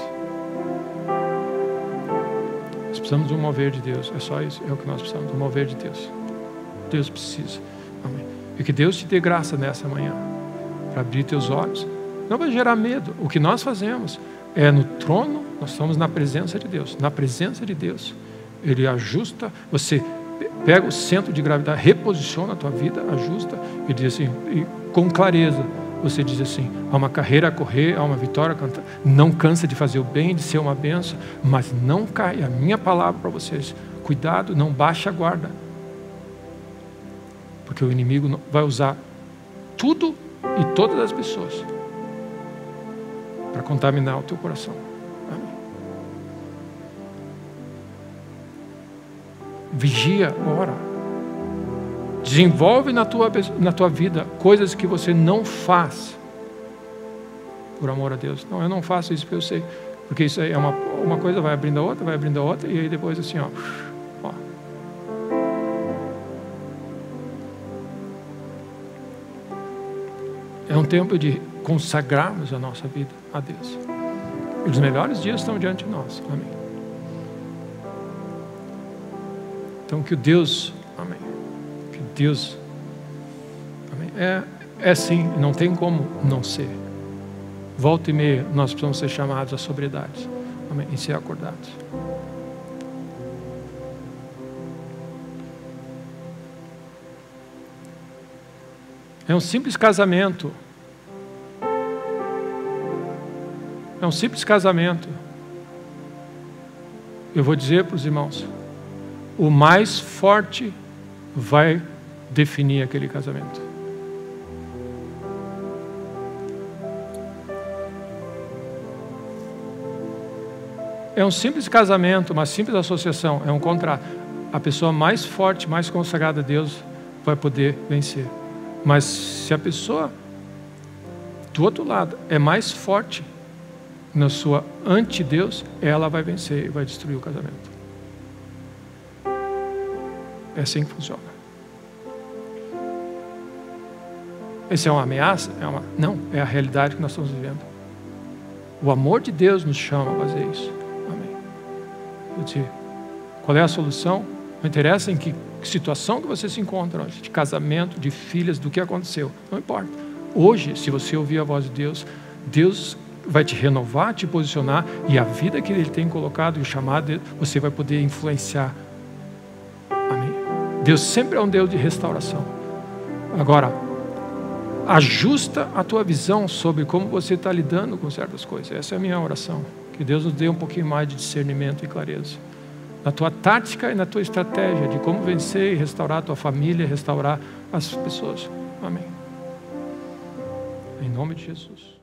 Nós precisamos de um mover de Deus. É só isso, é o que nós precisamos, de um mover de Deus. Deus precisa. Amém. E que Deus te dê graça nessa manhã para abrir teus olhos. Não vai gerar medo. O que nós fazemos é no trono, nós estamos na presença de Deus. Na presença de Deus, Ele ajusta, você pega o centro de gravidade, reposiciona a tua vida, ajusta, e diz assim, e com clareza, você diz assim: há uma carreira a correr, há uma vitória a cantar. Não cansa de fazer o bem, de ser uma bênção, mas não cai. A minha palavra para vocês: cuidado, não baixe a guarda, porque o inimigo vai usar tudo e todas as pessoas para contaminar o teu coração. Amém. Vigia, ora. Desenvolve na tua vida coisas que você não faz por amor a Deus. Não, eu não faço isso porque eu sei. Porque isso aí é uma coisa, vai abrindo a outra, e aí depois assim, ó. É um tempo de consagrarmos a nossa vida a Deus. E os melhores dias estão diante de nós. Amém. Então que o Deus, amém. Que Deus, amém. É sim, não tem como não ser. Volta e meia, nós precisamos ser chamados à sobriedade. Amém. E ser acordados. É um simples casamento. É um simples casamento. Eu vou dizer para os irmãos: o mais forte vai definir aquele casamento. É um simples casamento, uma simples associação, é um contrato. A pessoa mais forte, mais consagrada a Deus vai poder vencer. Mas se a pessoa do outro lado é mais forte na sua anti-Deus, ela vai vencer e vai destruir o casamento. É assim que funciona. Essa é uma ameaça? Não, é a realidade que nós estamos vivendo. O amor de Deus nos chama a fazer isso. Amém. Eu te... Qual é a solução? Não interessa em que situação que você se encontra hoje, de casamento, de filhas, do que aconteceu. Não importa. Hoje, se você ouvir a voz de Deus, Deus vai te renovar, te posicionar, e a vida que Ele tem colocado e o chamado, você vai poder influenciar. Amém. Deus sempre é um Deus de restauração. Agora, ajusta a tua visão sobre como você está lidando com certas coisas. Essa é a minha oração. Que Deus nos dê um pouquinho mais de discernimento e clareza na tua tática e na tua estratégia de como vencer e restaurar a tua família, restaurar as pessoas. Amém. Em nome de Jesus.